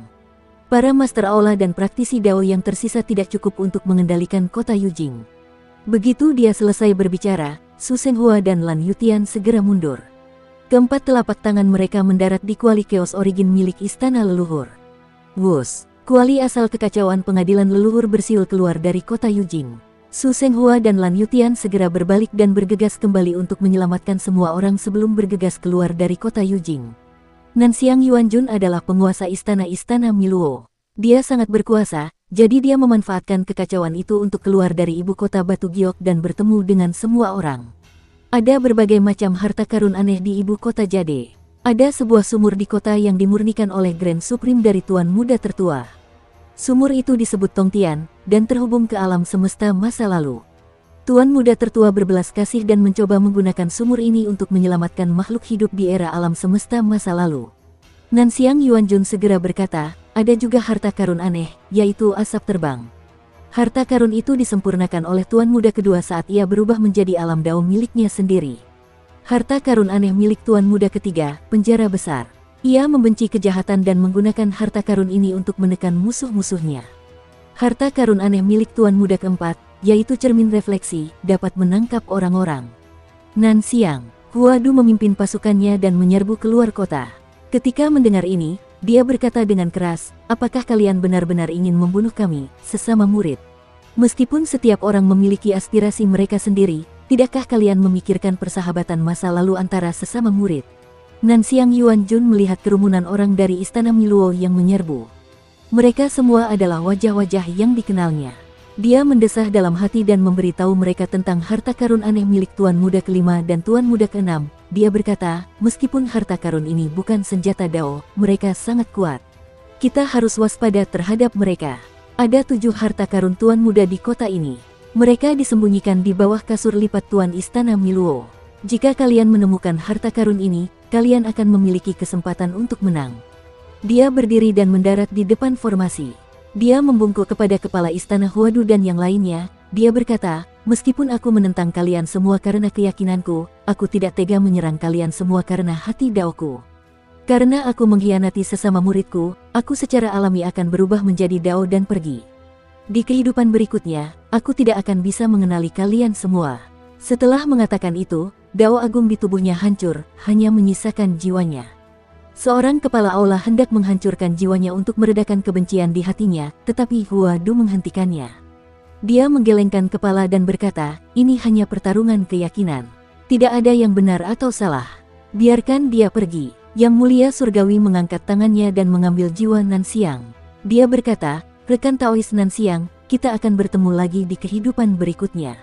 Para master aula dan praktisi Dao yang tersisa tidak cukup untuk mengendalikan kota Yujing. Begitu dia selesai berbicara, Su Senghua dan Lan Yutian segera mundur. Keempat telapak tangan mereka mendarat di kuali Chaos Origin milik istana leluhur. Wus! Kuali asal kekacauan pengadilan leluhur bersiul keluar dari kota Yujing. Su Senghua dan Lan Yutian segera berbalik dan bergegas kembali untuk menyelamatkan semua orang sebelum bergegas keluar dari kota Yujing. Nanxiang Yuanjun adalah penguasa istana-istana Miluo. Dia sangat berkuasa, jadi dia memanfaatkan kekacauan itu untuk keluar dari ibu kota Batu Giok dan bertemu dengan semua orang. Ada berbagai macam harta karun aneh di ibu kota Jade. Ada sebuah sumur di kota yang dimurnikan oleh Grand Supreme dari Tuan Muda Tertua. Sumur itu disebut Tongtian, dan terhubung ke alam semesta masa lalu. Tuan Muda Tertua berbelas kasih dan mencoba menggunakan sumur ini untuk menyelamatkan makhluk hidup di era alam semesta masa lalu. Nanxiang Yuanjun segera berkata, ada juga harta karun aneh, yaitu asap terbang. Harta karun itu disempurnakan oleh Tuan Muda kedua saat ia berubah menjadi alam Dao miliknya sendiri. Harta karun aneh milik Tuan Muda ketiga, penjara besar. Ia membenci kejahatan dan menggunakan harta karun ini untuk menekan musuh-musuhnya. Harta karun aneh milik Tuan Muda keempat, yaitu cermin refleksi, dapat menangkap orang-orang. Nanxiang, Huadu memimpin pasukannya dan menyerbu keluar kota. Ketika mendengar ini, dia berkata dengan keras, apakah kalian benar-benar ingin membunuh kami, sesama murid? Meskipun setiap orang memiliki aspirasi mereka sendiri, tidakkah kalian memikirkan persahabatan masa lalu antara sesama murid? Nanxiang Yuanjun melihat kerumunan orang dari istana Miluo yang menyerbu. Mereka semua adalah wajah-wajah yang dikenalnya. Dia mendesah dalam hati dan memberitahu mereka tentang harta karun aneh milik Tuan Muda kelima dan Tuan Muda keenam. Dia berkata, meskipun harta karun ini bukan senjata Dao, mereka sangat kuat. Kita harus waspada terhadap mereka. Ada 7 harta karun Tuan Muda di kota ini. Mereka disembunyikan di bawah kasur lipat Tuan Istana Miluo. Jika kalian menemukan harta karun ini, kalian akan memiliki kesempatan untuk menang. Dia berdiri dan mendarat di depan formasi. Dia membungkuk kepada kepala istana Huadu dan yang lainnya. Dia berkata, meskipun aku menentang kalian semua karena keyakinanku, aku tidak tega menyerang kalian semua karena hati Daoku. Karena aku mengkhianati sesama muridku, aku secara alami akan berubah menjadi Dao dan pergi. Di kehidupan berikutnya, aku tidak akan bisa mengenali kalian semua. Setelah mengatakan itu, Dao agung di tubuhnya hancur, hanya menyisakan jiwanya. Seorang kepala aula hendak menghancurkan jiwanya untuk meredakan kebencian di hatinya, tetapi Huadu menghentikannya. Dia menggelengkan kepala dan berkata, ini hanya pertarungan keyakinan. Tidak ada yang benar atau salah. Biarkan dia pergi. Yang Mulia Surgawi mengangkat tangannya dan mengambil jiwa Nanxiang. Dia berkata, rekan Taois Nanxiang, kita akan bertemu lagi di kehidupan berikutnya.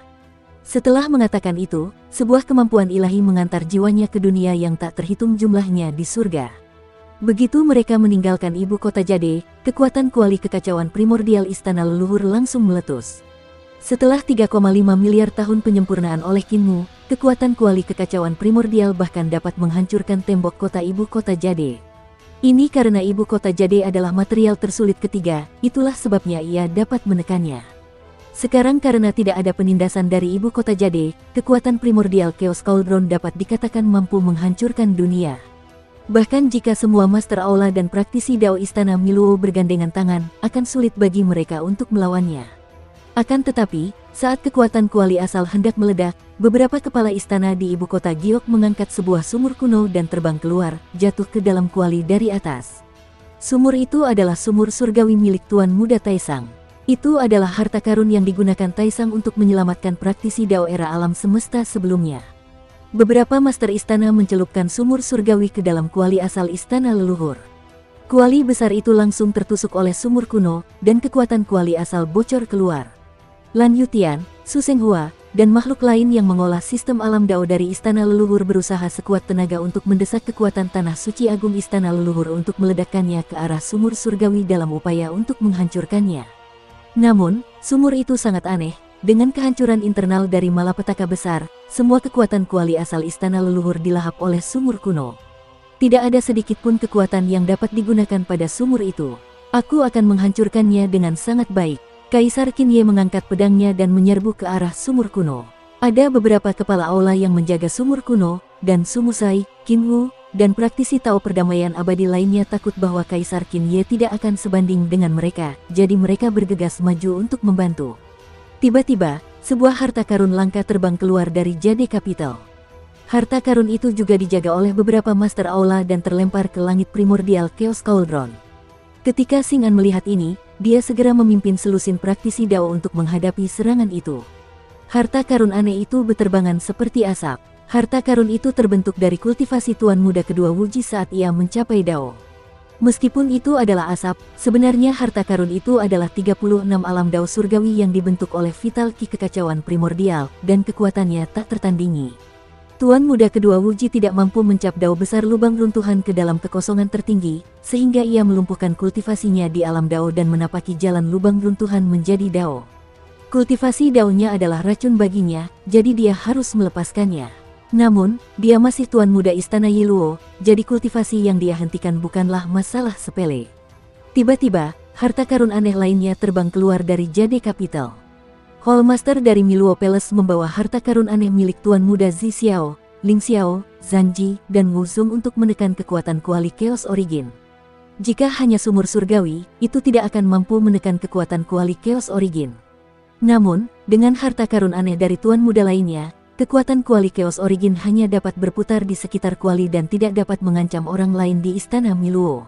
Setelah mengatakan itu, sebuah kemampuan ilahi mengantar jiwanya ke dunia yang tak terhitung jumlahnya di surga. Begitu mereka meninggalkan ibu kota Jade, kekuatan kuali kekacauan primordial istana leluhur langsung meletus. Setelah 3,5 miliar tahun penyempurnaan oleh Kinmu, kekuatan kuali kekacauan primordial bahkan dapat menghancurkan tembok kota ibu kota Jade. Ini karena ibu kota Jade adalah material tersulit ketiga, itulah sebabnya ia dapat menekannya. Sekarang karena tidak ada penindasan dari ibu kota Jade, kekuatan primordial Chaos Cauldron dapat dikatakan mampu menghancurkan dunia. Bahkan jika semua master aula dan praktisi Dao istana Miluo bergandengan tangan, akan sulit bagi mereka untuk melawannya. Akan tetapi, saat kekuatan kuali asal hendak meledak, beberapa kepala istana di ibu kota Giok mengangkat sebuah sumur kuno dan terbang keluar, jatuh ke dalam kuali dari atas. Sumur itu adalah sumur surgawi milik Tuan Muda Taisang. Itu adalah harta karun yang digunakan Taisang untuk menyelamatkan praktisi Dao era alam semesta sebelumnya. Beberapa master istana mencelupkan sumur surgawi ke dalam kuali asal istana leluhur. Kuali besar itu langsung tertusuk oleh sumur kuno, dan kekuatan kuali asal bocor keluar. Lan Yutian, Su Senghua, dan makhluk lain yang mengolah sistem alam Dao dari istana leluhur berusaha sekuat tenaga untuk mendesak kekuatan tanah suci agung istana leluhur untuk meledakkannya ke arah sumur surgawi dalam upaya untuk menghancurkannya. Namun, sumur itu sangat aneh, dengan kehancuran internal dari malapetaka besar, semua kekuatan kuali asal istana leluhur dilahap oleh sumur kuno. Tidak ada sedikit pun kekuatan yang dapat digunakan pada sumur itu. Aku akan menghancurkannya dengan sangat baik. Kaisar Qin Ye mengangkat pedangnya dan menyerbu ke arah sumur kuno. Ada beberapa kepala aula yang menjaga sumur kuno, dan Su Musai, Qin Wu, dan praktisi Tao perdamaian abadi lainnya takut bahwa Kaisar Qin Ye tidak akan sebanding dengan mereka, jadi mereka bergegas maju untuk membantu. Tiba-tiba, sebuah harta karun langka terbang keluar dari Jade Capital. Harta karun itu juga dijaga oleh beberapa Master Aula dan terlempar ke langit primordial Chaos Cauldron. Ketika Xing An melihat ini, dia segera memimpin selusin praktisi Dao untuk menghadapi serangan itu. Harta karun aneh itu beterbangan seperti asap. Harta karun itu terbentuk dari kultivasi Tuan Muda kedua Wuji saat ia mencapai Dao. Meskipun itu adalah asap, sebenarnya harta karun itu adalah 36 alam Dao surgawi yang dibentuk oleh Vital Ki kekacauan primordial, dan kekuatannya tak tertandingi. Tuan Muda kedua Wuji tidak mampu mencap Dao besar lubang runtuhan ke dalam kekosongan tertinggi, sehingga ia melumpuhkan kultivasinya di alam Dao dan menapaki jalan lubang runtuhan menjadi Dao. Kultivasi Dao-nya adalah racun baginya, jadi dia harus melepaskannya. Namun, dia masih Tuan Muda Istana Yiluo, jadi kultivasi yang dia hentikan bukanlah masalah sepele. Tiba-tiba, harta karun aneh lainnya terbang keluar dari Jade Capital. Hallmaster dari Miluo Palace membawa harta karun aneh milik Tuan Muda Zi Xiao, Ling Xiao, Zanji, dan Wu Zong untuk menekan kekuatan kuali Chaos Origin. Jika hanya sumur surgawi, itu tidak akan mampu menekan kekuatan kuali Chaos Origin. Namun, dengan harta karun aneh dari Tuan Muda lainnya, kekuatan kuali Chaos Origin hanya dapat berputar di sekitar kuali dan tidak dapat mengancam orang lain di Istana Miluo.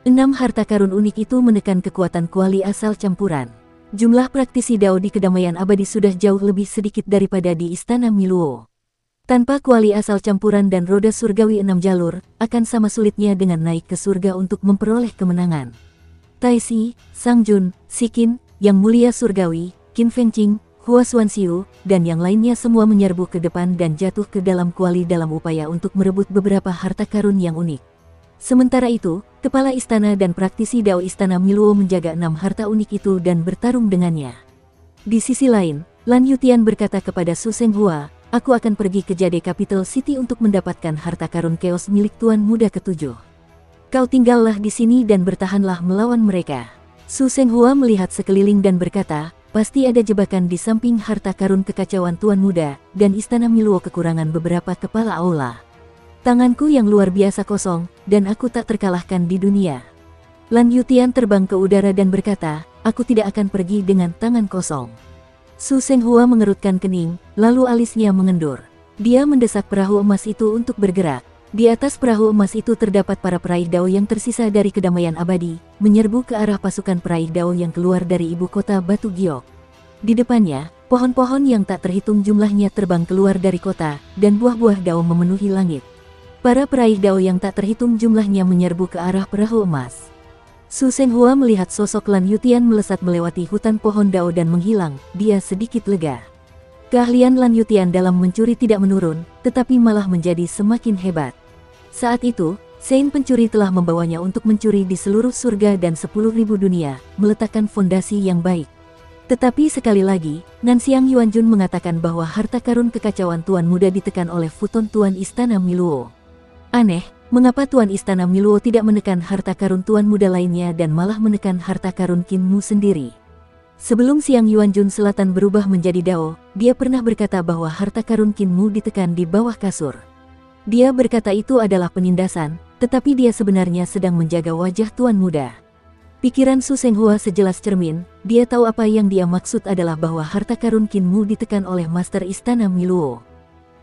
6 harta karun unik itu menekan kekuatan kuali asal campuran. Jumlah praktisi Dao di kedamaian abadi sudah jauh lebih sedikit daripada di Istana Miluo. Tanpa kuali asal campuran dan roda surgawi 6 jalur, akan sama sulitnya dengan naik ke surga untuk memperoleh kemenangan. Tai Si, Sang Jun, Sikin, Yang Mulia Surgawi, Qin Fengqing, Hua Xuanxiu, dan yang lainnya semua menyerbu ke depan dan jatuh ke dalam kuali dalam upaya untuk merebut beberapa harta karun yang unik. Sementara itu, kepala istana dan praktisi Dao Istana Miluo menjaga 6 harta unik itu dan bertarung dengannya. Di sisi lain, Lan Yutian berkata kepada Su Senghua, "Aku akan pergi ke Jade Capital City untuk mendapatkan harta karun Chaos milik Tuan Muda ketujuh. Kau tinggallah di sini dan bertahanlah melawan mereka." Su Senghua melihat sekeliling dan berkata, "Pasti ada jebakan di samping harta karun kekacauan Tuan Muda, dan Istana Miluo kekurangan beberapa kepala aula. Tanganku yang luar biasa kosong, dan aku tak terkalahkan di dunia." Lan Yutian terbang ke udara dan berkata, "Aku tidak akan pergi dengan tangan kosong." Su Senghua mengerutkan kening, lalu alisnya mengendur. Dia mendesak perahu emas itu untuk bergerak. Di atas perahu emas itu terdapat para peraih Dao yang tersisa dari kedamaian abadi, menyerbu ke arah pasukan peraih Dao yang keluar dari ibu kota Batu Giok. Di depannya, pohon-pohon yang tak terhitung jumlahnya terbang keluar dari kota, dan buah-buah Dao memenuhi langit. Para peraih Dao yang tak terhitung jumlahnya menyerbu ke arah perahu emas. Su Senghua melihat sosok Lan Yutian melesat melewati hutan pohon Dao dan menghilang, dia sedikit lega. Keahlian Lan Yutian dalam mencuri tidak menurun, tetapi malah menjadi semakin hebat. Saat itu, Sein pencuri telah membawanya untuk mencuri di seluruh surga dan 10.000 dunia, meletakkan fondasi yang baik. Tetapi sekali lagi, Nanxiang Yuanjun mengatakan bahwa harta karun kekacauan Tuan Muda ditekan oleh Futon Tuan Istana Miluo. Aneh, mengapa Tuan Istana Miluo tidak menekan harta karun Tuan Muda lainnya dan malah menekan harta karun Qin Mu sendiri? Sebelum Xiang Yuanjun Selatan berubah menjadi Dao, dia pernah berkata bahwa harta karun Qin Mu ditekan di bawah kasur. Dia berkata itu adalah penindasan, tetapi dia sebenarnya sedang menjaga wajah Tuan Muda. Pikiran Su Senghua sejelas cermin, dia tahu apa yang dia maksud adalah bahwa harta karun Qin Mu ditekan oleh Master Istana Miluo.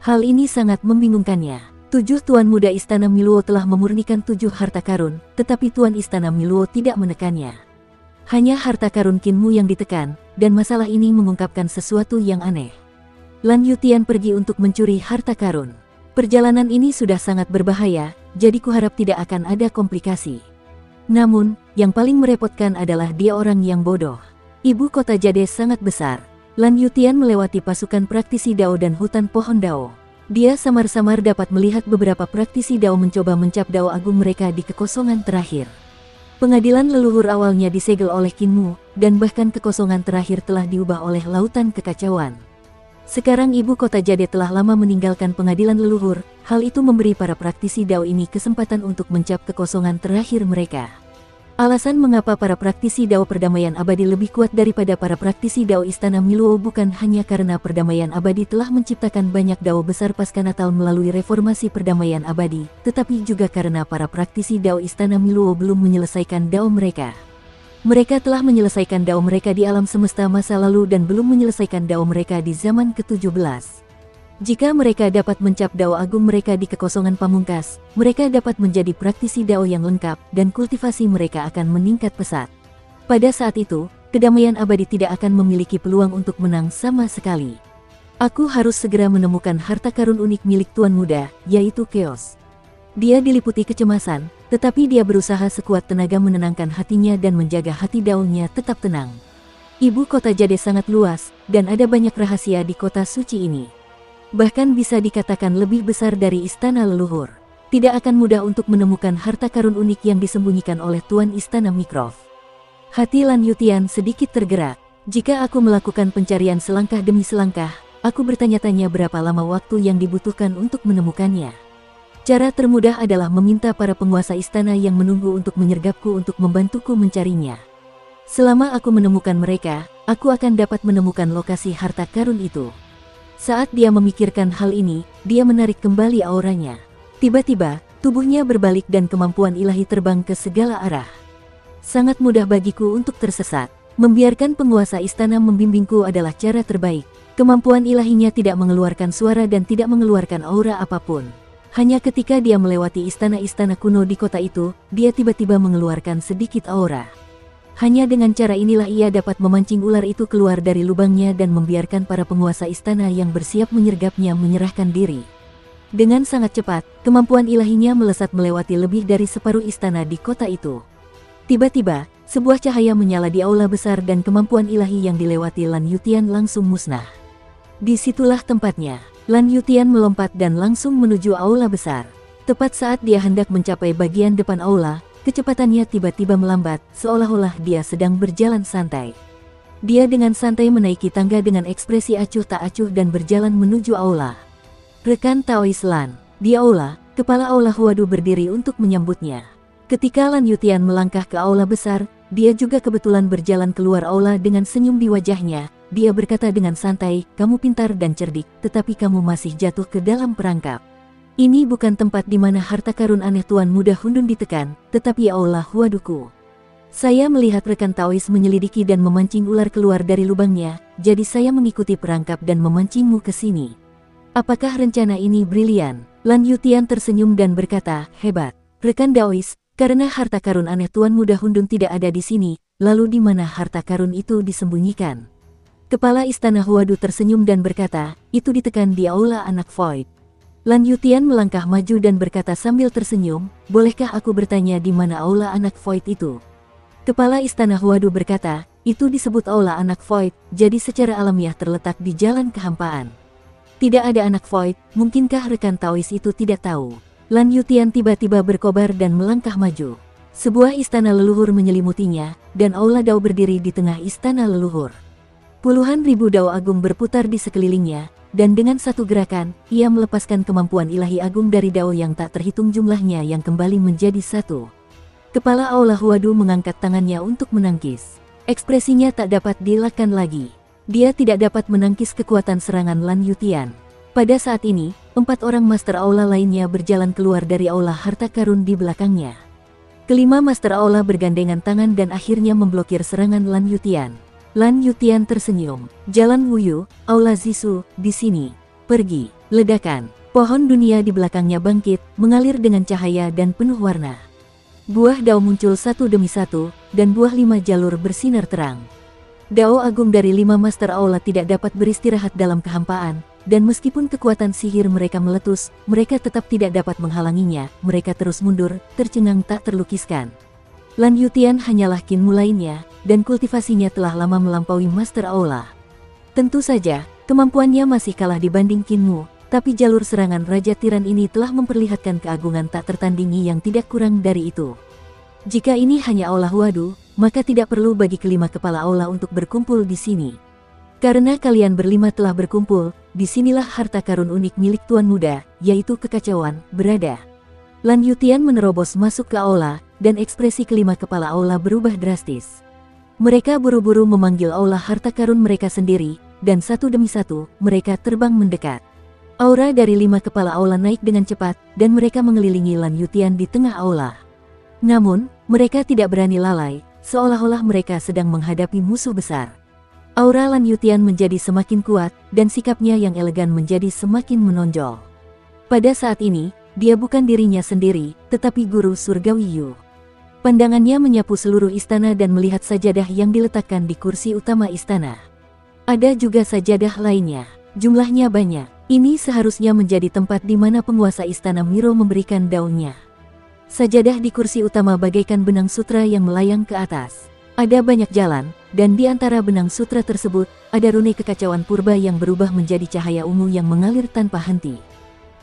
Hal ini sangat membingungkannya. 7 Tuan Muda Istana Miluo telah memurnikan 7 harta karun, tetapi Tuan Istana Miluo tidak menekannya. Hanya harta karun Qin Mu yang ditekan, dan masalah ini mengungkapkan sesuatu yang aneh. Lan Yutian pergi untuk mencuri harta karun. Perjalanan ini sudah sangat berbahaya, jadi kuharap tidak akan ada komplikasi. Namun, yang paling merepotkan adalah dia orang yang bodoh. Ibu kota Jade sangat besar. Lan Yutian melewati pasukan praktisi Dao dan hutan pohon Dao. Dia samar-samar dapat melihat beberapa praktisi Dao mencoba mencap Dao agung mereka di kekosongan terakhir. Pengadilan leluhur awalnya disegel oleh Qin Mu, dan bahkan kekosongan terakhir telah diubah oleh lautan kekacauan. Sekarang ibu kota Jade telah lama meninggalkan pengadilan leluhur, hal itu memberi para praktisi Dao ini kesempatan untuk mencap kekosongan terakhir mereka. Alasan mengapa para praktisi Dao perdamaian abadi lebih kuat daripada para praktisi Dao Istana Miluo bukan hanya karena perdamaian abadi telah menciptakan banyak Dao besar pasca Natal melalui reformasi perdamaian abadi, tetapi juga karena para praktisi Dao Istana Miluo belum menyelesaikan Dao mereka. Mereka telah menyelesaikan Dao mereka di alam semesta masa lalu dan belum menyelesaikan Dao mereka di zaman ke-17. Jika mereka dapat mencap Dao agung mereka di kekosongan pamungkas, mereka dapat menjadi praktisi Dao yang lengkap dan kultivasi mereka akan meningkat pesat. Pada saat itu, kedamaian abadi tidak akan memiliki peluang untuk menang sama sekali. Aku harus segera menemukan harta karun unik milik Tuan Muda, yaitu Chaos. Dia diliputi kecemasan, tetapi dia berusaha sekuat tenaga menenangkan hatinya dan menjaga hati Dao-nya tetap tenang. Ibu kota Jade sangat luas, dan ada banyak rahasia di kota suci ini. Bahkan bisa dikatakan lebih besar dari istana leluhur. Tidak akan mudah untuk menemukan harta karun unik yang disembunyikan oleh Tuan Istana Mycroft. Hati Lan Yutian sedikit tergerak. Jika aku melakukan pencarian selangkah demi selangkah, aku bertanya-tanya berapa lama waktu yang dibutuhkan untuk menemukannya. Cara termudah adalah meminta para penguasa istana yang menunggu untuk menyergapku untuk membantuku mencarinya. Selama aku menemukan mereka, aku akan dapat menemukan lokasi harta karun itu. Saat dia memikirkan hal ini, dia menarik kembali auranya. Tiba-tiba, tubuhnya berbalik dan kemampuan ilahi terbang ke segala arah. Sangat mudah bagiku untuk tersesat. Membiarkan penguasa istana membimbingku adalah cara terbaik. Kemampuan ilahinya tidak mengeluarkan suara dan tidak mengeluarkan aura apapun. Hanya ketika dia melewati istana-istana kuno di kota itu, dia tiba-tiba mengeluarkan sedikit aura. Hanya dengan cara inilah ia dapat memancing ular itu keluar dari lubangnya dan membiarkan para penguasa istana yang bersiap menyergapnya menyerahkan diri. Dengan sangat cepat, kemampuan ilahinya melesat melewati lebih dari separuh istana di kota itu. Tiba-tiba, sebuah cahaya menyala di aula besar dan kemampuan ilahi yang dilewati Lan Yutian langsung musnah. Disitulah tempatnya. Lan Yutian melompat dan langsung menuju aula besar. Tepat saat dia hendak mencapai bagian depan aula, kecepatannya tiba-tiba melambat, seolah-olah dia sedang berjalan santai. Dia dengan santai menaiki tangga dengan ekspresi acuh tak acuh dan berjalan menuju aula. Rekan Taois Lan, di aula, kepala aula Huadu berdiri untuk menyambutnya. Ketika Lan Yutian melangkah ke aula besar, dia juga kebetulan berjalan keluar aula dengan senyum di wajahnya. Dia berkata dengan santai, "Kamu pintar dan cerdik, tetapi kamu masih jatuh ke dalam perangkap. Ini bukan tempat di mana harta karun aneh Tuan Muda Hundun ditekan, tetapi aula Huaduku." Saya melihat rekan Taois menyelidiki dan memancing ular keluar dari lubangnya, jadi saya mengikuti perangkap dan memancingmu ke sini. Apakah rencana ini brilian? Lan Yutian tersenyum dan berkata, "Hebat, rekan Taois, karena harta karun aneh Tuan Muda Hundun tidak ada di sini, lalu di mana harta karun itu disembunyikan?" Kepala istana Huadu tersenyum dan berkata, "Itu ditekan di aula anak Void." Lan Yutian melangkah maju dan berkata sambil tersenyum, "Bolehkah aku bertanya di mana aula anak Void itu?" Kepala istana Huadu berkata, "Itu disebut aula anak Void, jadi secara alamiah terletak di jalan kehampaan. Tidak ada anak Void, mungkinkah rekan Taois itu tidak tahu?" Lan Yutian tiba-tiba berkobar dan melangkah maju. Sebuah istana leluhur menyelimutinya, dan aula Dao berdiri di tengah istana leluhur. Puluhan ribu Dao agung berputar di sekelilingnya, dan dengan satu gerakan, ia melepaskan kemampuan ilahi agung dari Dao yang tak terhitung jumlahnya yang kembali menjadi satu. Kepala aula Huadu mengangkat tangannya untuk menangkis. Ekspresinya tak dapat dielakkan lagi. Dia tidak dapat menangkis kekuatan serangan Lan Yutian. Pada saat ini, 4 orang master aula lainnya berjalan keluar dari aula harta karun di belakangnya. Kelima master aula bergandengan tangan dan akhirnya memblokir serangan Lan Yutian. Lan Yutian tersenyum. "Jalan Wuyu, aula Zisu, di sini. Pergi." Ledakan. Pohon dunia di belakangnya bangkit, mengalir dengan cahaya dan penuh warna. Buah Dao muncul satu demi satu, dan buah 5 jalur bersinar terang. Dao agung dari 5 master aula tidak dapat beristirahat dalam kehampaan, dan meskipun kekuatan sihir mereka meletus, mereka tetap tidak dapat menghalanginya. Mereka terus mundur, tercengang tak terlukiskan. Lan Yutian hanyalah kinmu lainnya, dan kultivasinya telah lama melampaui Master Aula. Tentu saja, kemampuannya masih kalah dibanding kinmu, tapi jalur serangan Raja Tiran ini telah memperlihatkan keagungan tak tertandingi yang tidak kurang dari itu. Jika ini hanya Aula Huadu, maka tidak perlu bagi kelima kepala Aula untuk berkumpul di sini. Karena kalian berlima telah berkumpul, disinilah harta karun unik milik Tuan Muda, yaitu kekacauan, berada. Lan Yutian menerobos masuk ke aula, dan ekspresi kelima kepala aula berubah drastis. Mereka buru-buru memanggil aula harta karun mereka sendiri, dan satu demi satu, mereka terbang mendekat. Aura dari 5 kepala aula naik dengan cepat, dan mereka mengelilingi Lan Yutian di tengah aula. Namun, mereka tidak berani lalai, seolah-olah mereka sedang menghadapi musuh besar. Aura Lan Yutian menjadi semakin kuat, dan sikapnya yang elegan menjadi semakin menonjol. Pada saat ini, dia bukan dirinya sendiri, tetapi guru surgawi Yu. Pandangannya menyapu seluruh istana dan melihat sajadah yang diletakkan di kursi utama istana. Ada juga sajadah lainnya, jumlahnya banyak. Ini seharusnya menjadi tempat di mana penguasa istana Miro memberikan daunnya. Sajadah di kursi utama bagaikan benang sutra yang melayang ke atas. Ada banyak jalan, dan di antara benang sutra tersebut, ada rune kekacauan purba yang berubah menjadi cahaya ungu yang mengalir tanpa henti.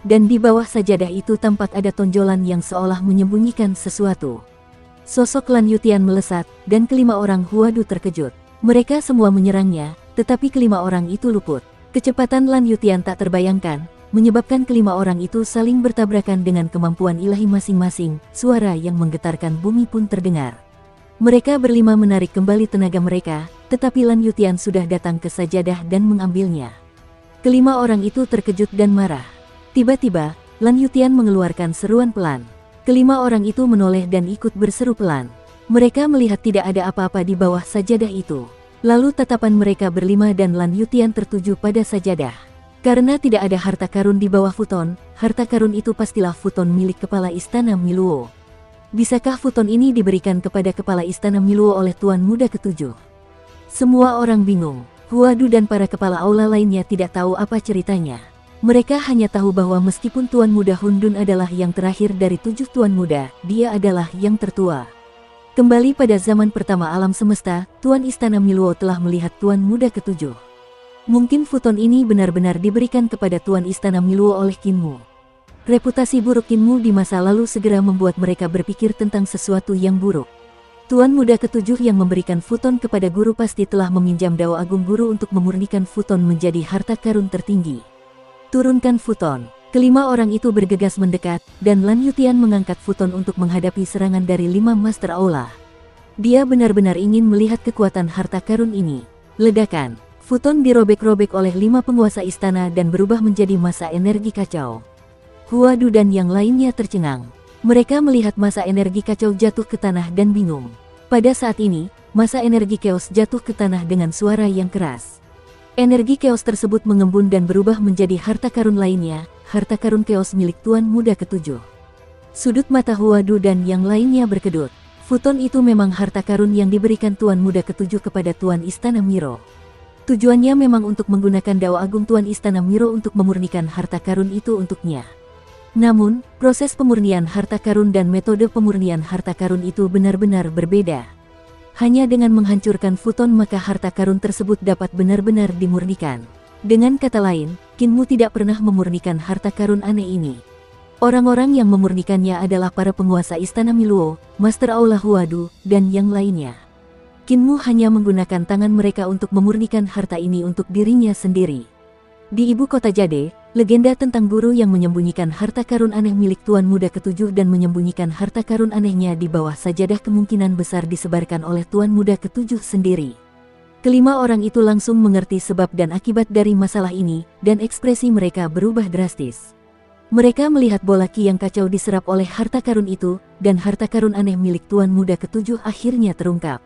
Dan di bawah sajadah itu tampak ada tonjolan yang seolah menyembunyikan sesuatu. Sosok Lan Yutian melesat, dan kelima orang Huadu terkejut. Mereka semua menyerangnya, tetapi kelima orang itu luput. Kecepatan Lan Yutian tak terbayangkan, menyebabkan kelima orang itu saling bertabrakan dengan kemampuan ilahi masing-masing. Suara yang menggetarkan bumi pun terdengar. Mereka berlima menarik kembali tenaga mereka, tetapi Lan Yutian sudah datang ke sajadah dan mengambilnya. Kelima orang itu terkejut dan marah. Tiba-tiba, Lan Yutian mengeluarkan seruan pelan. Kelima orang itu menoleh dan ikut berseru pelan. Mereka melihat tidak ada apa-apa di bawah sajadah itu. Lalu tatapan mereka berlima dan Lan Yutian tertuju pada sajadah. Karena tidak ada harta karun di bawah futon, harta karun itu pastilah futon milik kepala istana Miluo. Bisakah futon ini diberikan kepada kepala istana Miluo oleh Tuan Muda ke-7? Semua orang bingung. Huadu dan para kepala aula lainnya tidak tahu apa ceritanya. Mereka hanya tahu bahwa meskipun Tuan Muda Hundun adalah yang terakhir dari 7 Tuan Muda, dia adalah yang tertua. Kembali pada zaman pertama alam semesta, Tuan Istana Miluo telah melihat Tuan Muda ke-7. Mungkin futon ini benar-benar diberikan kepada Tuan Istana Miluo oleh Kinmu. Reputasi buruk Kinmu di masa lalu segera membuat mereka berpikir tentang sesuatu yang buruk. Tuan Muda ke-7 yang memberikan futon kepada guru pasti telah meminjam dao agung guru untuk memurnikan futon menjadi harta karun tertinggi. Turunkan futon. Kelima orang itu bergegas mendekat, dan Lan Yutian mengangkat futon untuk menghadapi serangan dari 5 Master Aula. Dia benar-benar ingin melihat kekuatan harta karun ini. Ledakan. Futon dirobek-robek oleh 5 penguasa istana dan berubah menjadi massa energi kacau. Huadu dan yang lainnya tercengang. Mereka melihat massa energi kacau jatuh ke tanah dan bingung. Pada saat ini, massa energi chaos jatuh ke tanah dengan suara yang keras. Energi chaos tersebut mengembun dan berubah menjadi harta karun lainnya, harta karun chaos milik Tuan Muda ke-7. Sudut mata Huadu dan yang lainnya berkedut. Futon itu memang harta karun yang diberikan Tuan Muda ke-7 kepada Tuan Istana Miro. Tujuannya memang untuk menggunakan dao agung Tuan Istana Miro untuk memurnikan harta karun itu untuknya. Namun, proses pemurnian harta karun dan metode pemurnian harta karun itu benar-benar berbeda. Hanya dengan menghancurkan futon maka harta karun tersebut dapat benar-benar dimurnikan. Dengan kata lain, Kinmu tidak pernah memurnikan harta karun aneh ini. Orang-orang yang memurnikannya adalah para penguasa Istana Miluo, Master Aula Huadu, dan yang lainnya. Kinmu hanya menggunakan tangan mereka untuk memurnikan harta ini untuk dirinya sendiri. Di ibu kota Jade, legenda tentang guru yang menyembunyikan harta karun aneh milik Tuan Muda ke-7 dan menyembunyikan harta karun anehnya di bawah sajadah kemungkinan besar disebarkan oleh Tuan Muda ke-7 sendiri. Kelima orang itu langsung mengerti sebab dan akibat dari masalah ini, dan ekspresi mereka berubah drastis. Mereka melihat bola ki yang kacau diserap oleh harta karun itu, dan harta karun aneh milik Tuan Muda ke-7 akhirnya terungkap.